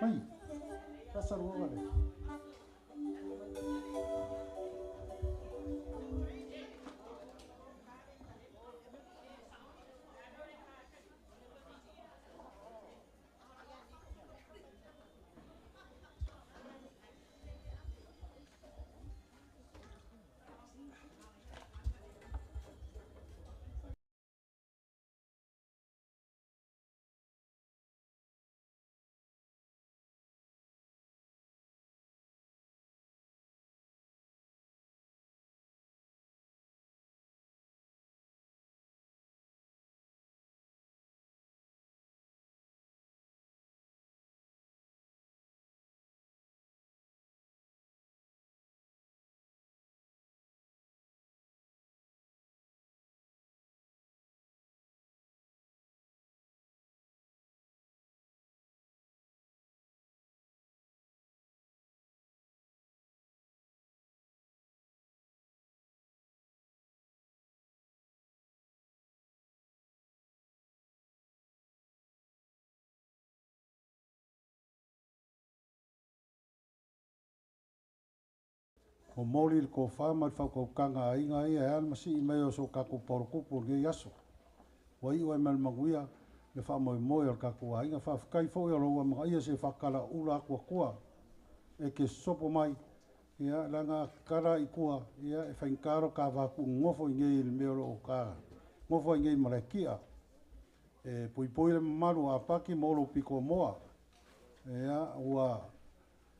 Hey, that's a woman. Ko moli ko Faima fa ko kanga inga ia al masi mai o so ka ko por ko por ge yaso. Wai o mal manguia le fa mo mo o ka ko inga fa kai fo o lo ma ia se fa kala ula ko e ke sopo mai ia langa kara i kua ia e fa inkaro ka va ku ngofo nge il me o ka ngofo nge malekia e poi le malu a paki mo lo piko moa ia ua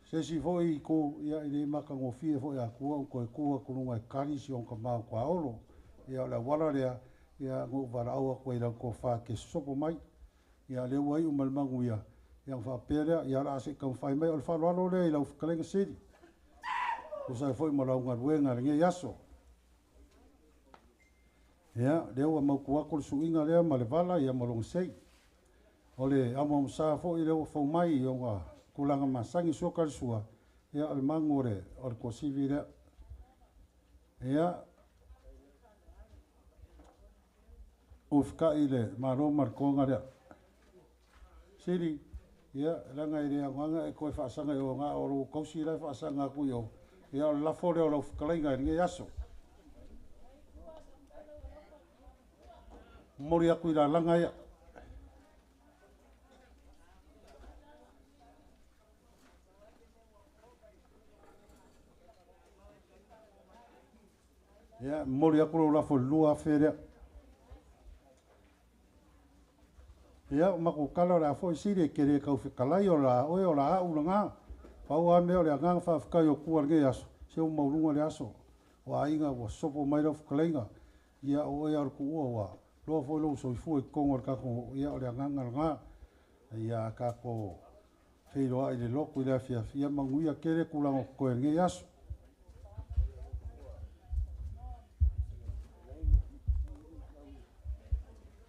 se si foi ko ia ile maka ngo fie foi a ko ngai kari si on ka ma ko olo ia la wala ia ngo vara au ko ira ko fa ke sopo mai ia le wai umal mangu ia fa pere ia la se kan fai mai o fa lo le ila kalenga sedi o sai foi mo la unga ruenga nge yaso ia le wa mau ko suinga le ma le vala ia mo long sei ole amo sa foi le fo mai o kulanga masangi sokal sua ia al mangore or ko sivira ia ufka ile maro markonga le siri ia langa ile nganga e ko fa sanga o nga o ko si la fa sanga ku yo ia la fore o fkalinga nge yaso mori aku ila langa ia ia mori aku la fo lua fere ia mako kala la fo siri kere ka fikalai o la u nga pa wa me o le nga fa fka yo ku nge yaso se o maulunga le aso wa inga wo sopo mai lo fkalinga ia o ia ku wa lo fo lo so fu e kongor ka ko ia o le nga ia ka ko feiro ai le loko ile fia manguia kere kulango ko nge yaso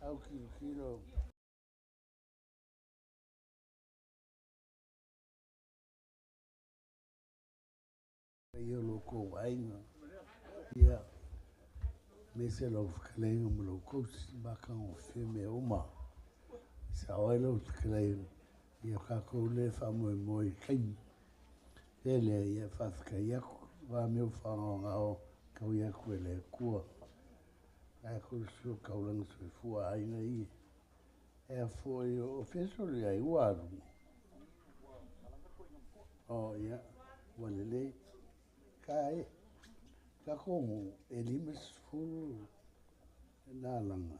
au kilo Yo lo ko wainga ia me se lo fkalenga mo lo ko ba kan o feme uma sa o lo fkalenga ia ka ko le fa mo kai ele ia fa ska ia va me fa nga o ka ia ko le ko Ai kursu kaulang su fua ai nei. E foi o fesole ai waru. Oh ia, walele. Kai ka komo elimes fulu na langa.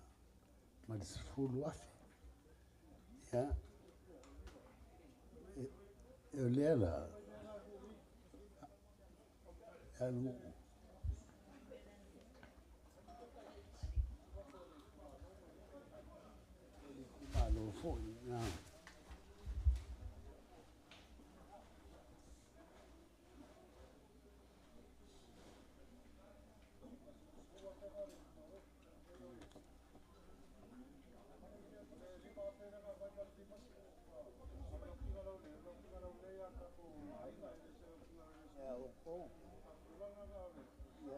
Mas fulu afi. Ya. Eu lela. Anu malo foi na.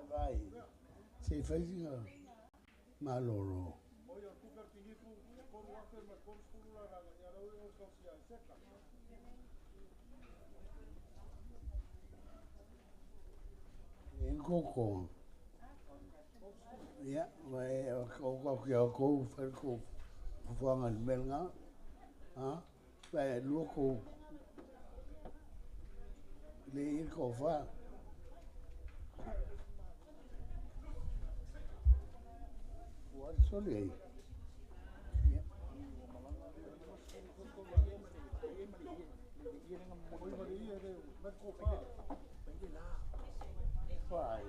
Vai. Se faz maloro. En coco. Ya, vai o que eu co fer co fanga melnga. Ah, vai loco. Le ir co fa. What soli? Ya. Vai.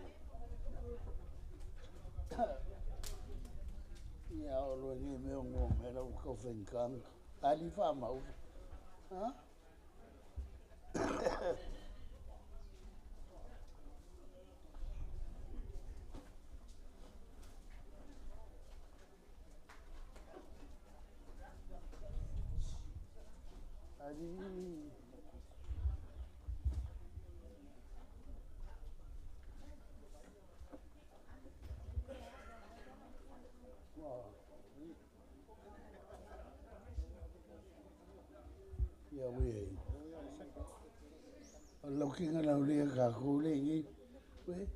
Ya lo ni me ngo me lo ko fen kan. Ali fa ma. Ha? Ali. Ya we. Lo que ngala le ka ko le ni. We.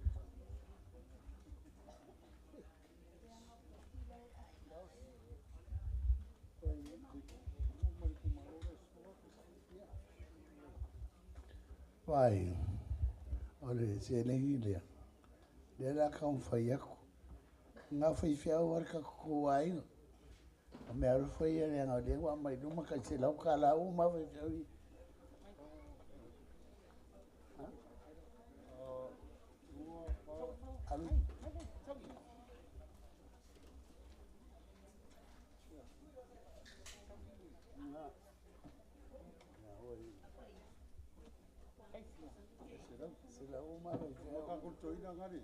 Vai. Ole se le ile. Le la ka un faiaku. Nga fai fia war ka ko ai. Me ar foi ele nga le wa mai duma ka se lau ka la uma fai fia. Alu. Se la uma fai fia. Ka kulto ina ngari.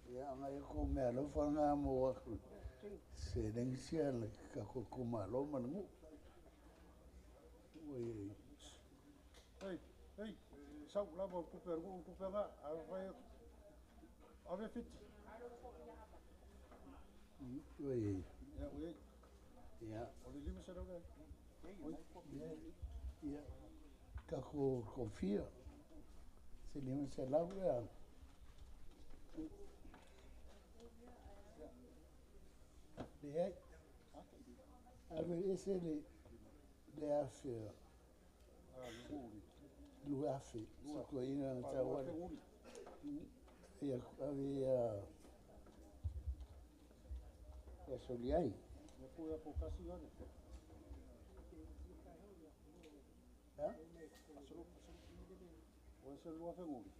Ya ngai ko me lo fa nga mo se deng sia le ka ko kuma lo man. Oi. Hei, sau lava kuperga, vai ave fit. Oi. Ya, oi. Ya. Oli lima será o Ya. Ka ko confia. Se lima se la ya. De a ver ese le hace lo hace so ko ina ta wa ya había ya soliai Me fui a casi gane. ya O ese lo hace guri.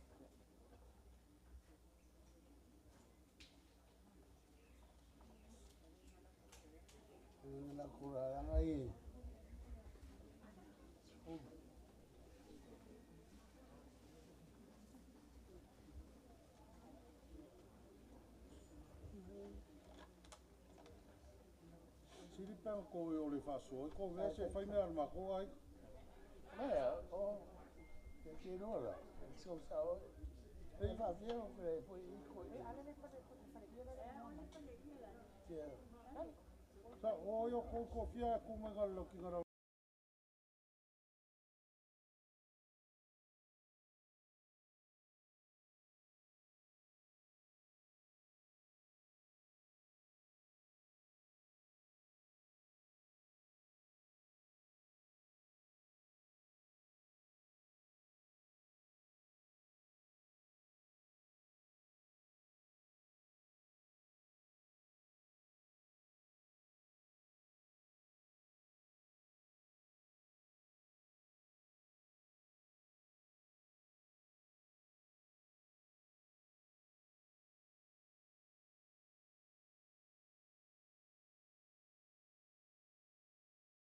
la curada ahí Siripa ko o le faso, ko vese Faima arma ko ai. vaya o que no la eso sabe es más bien que fue hijo Sa o yo ko fia ku me gal lo ki ngara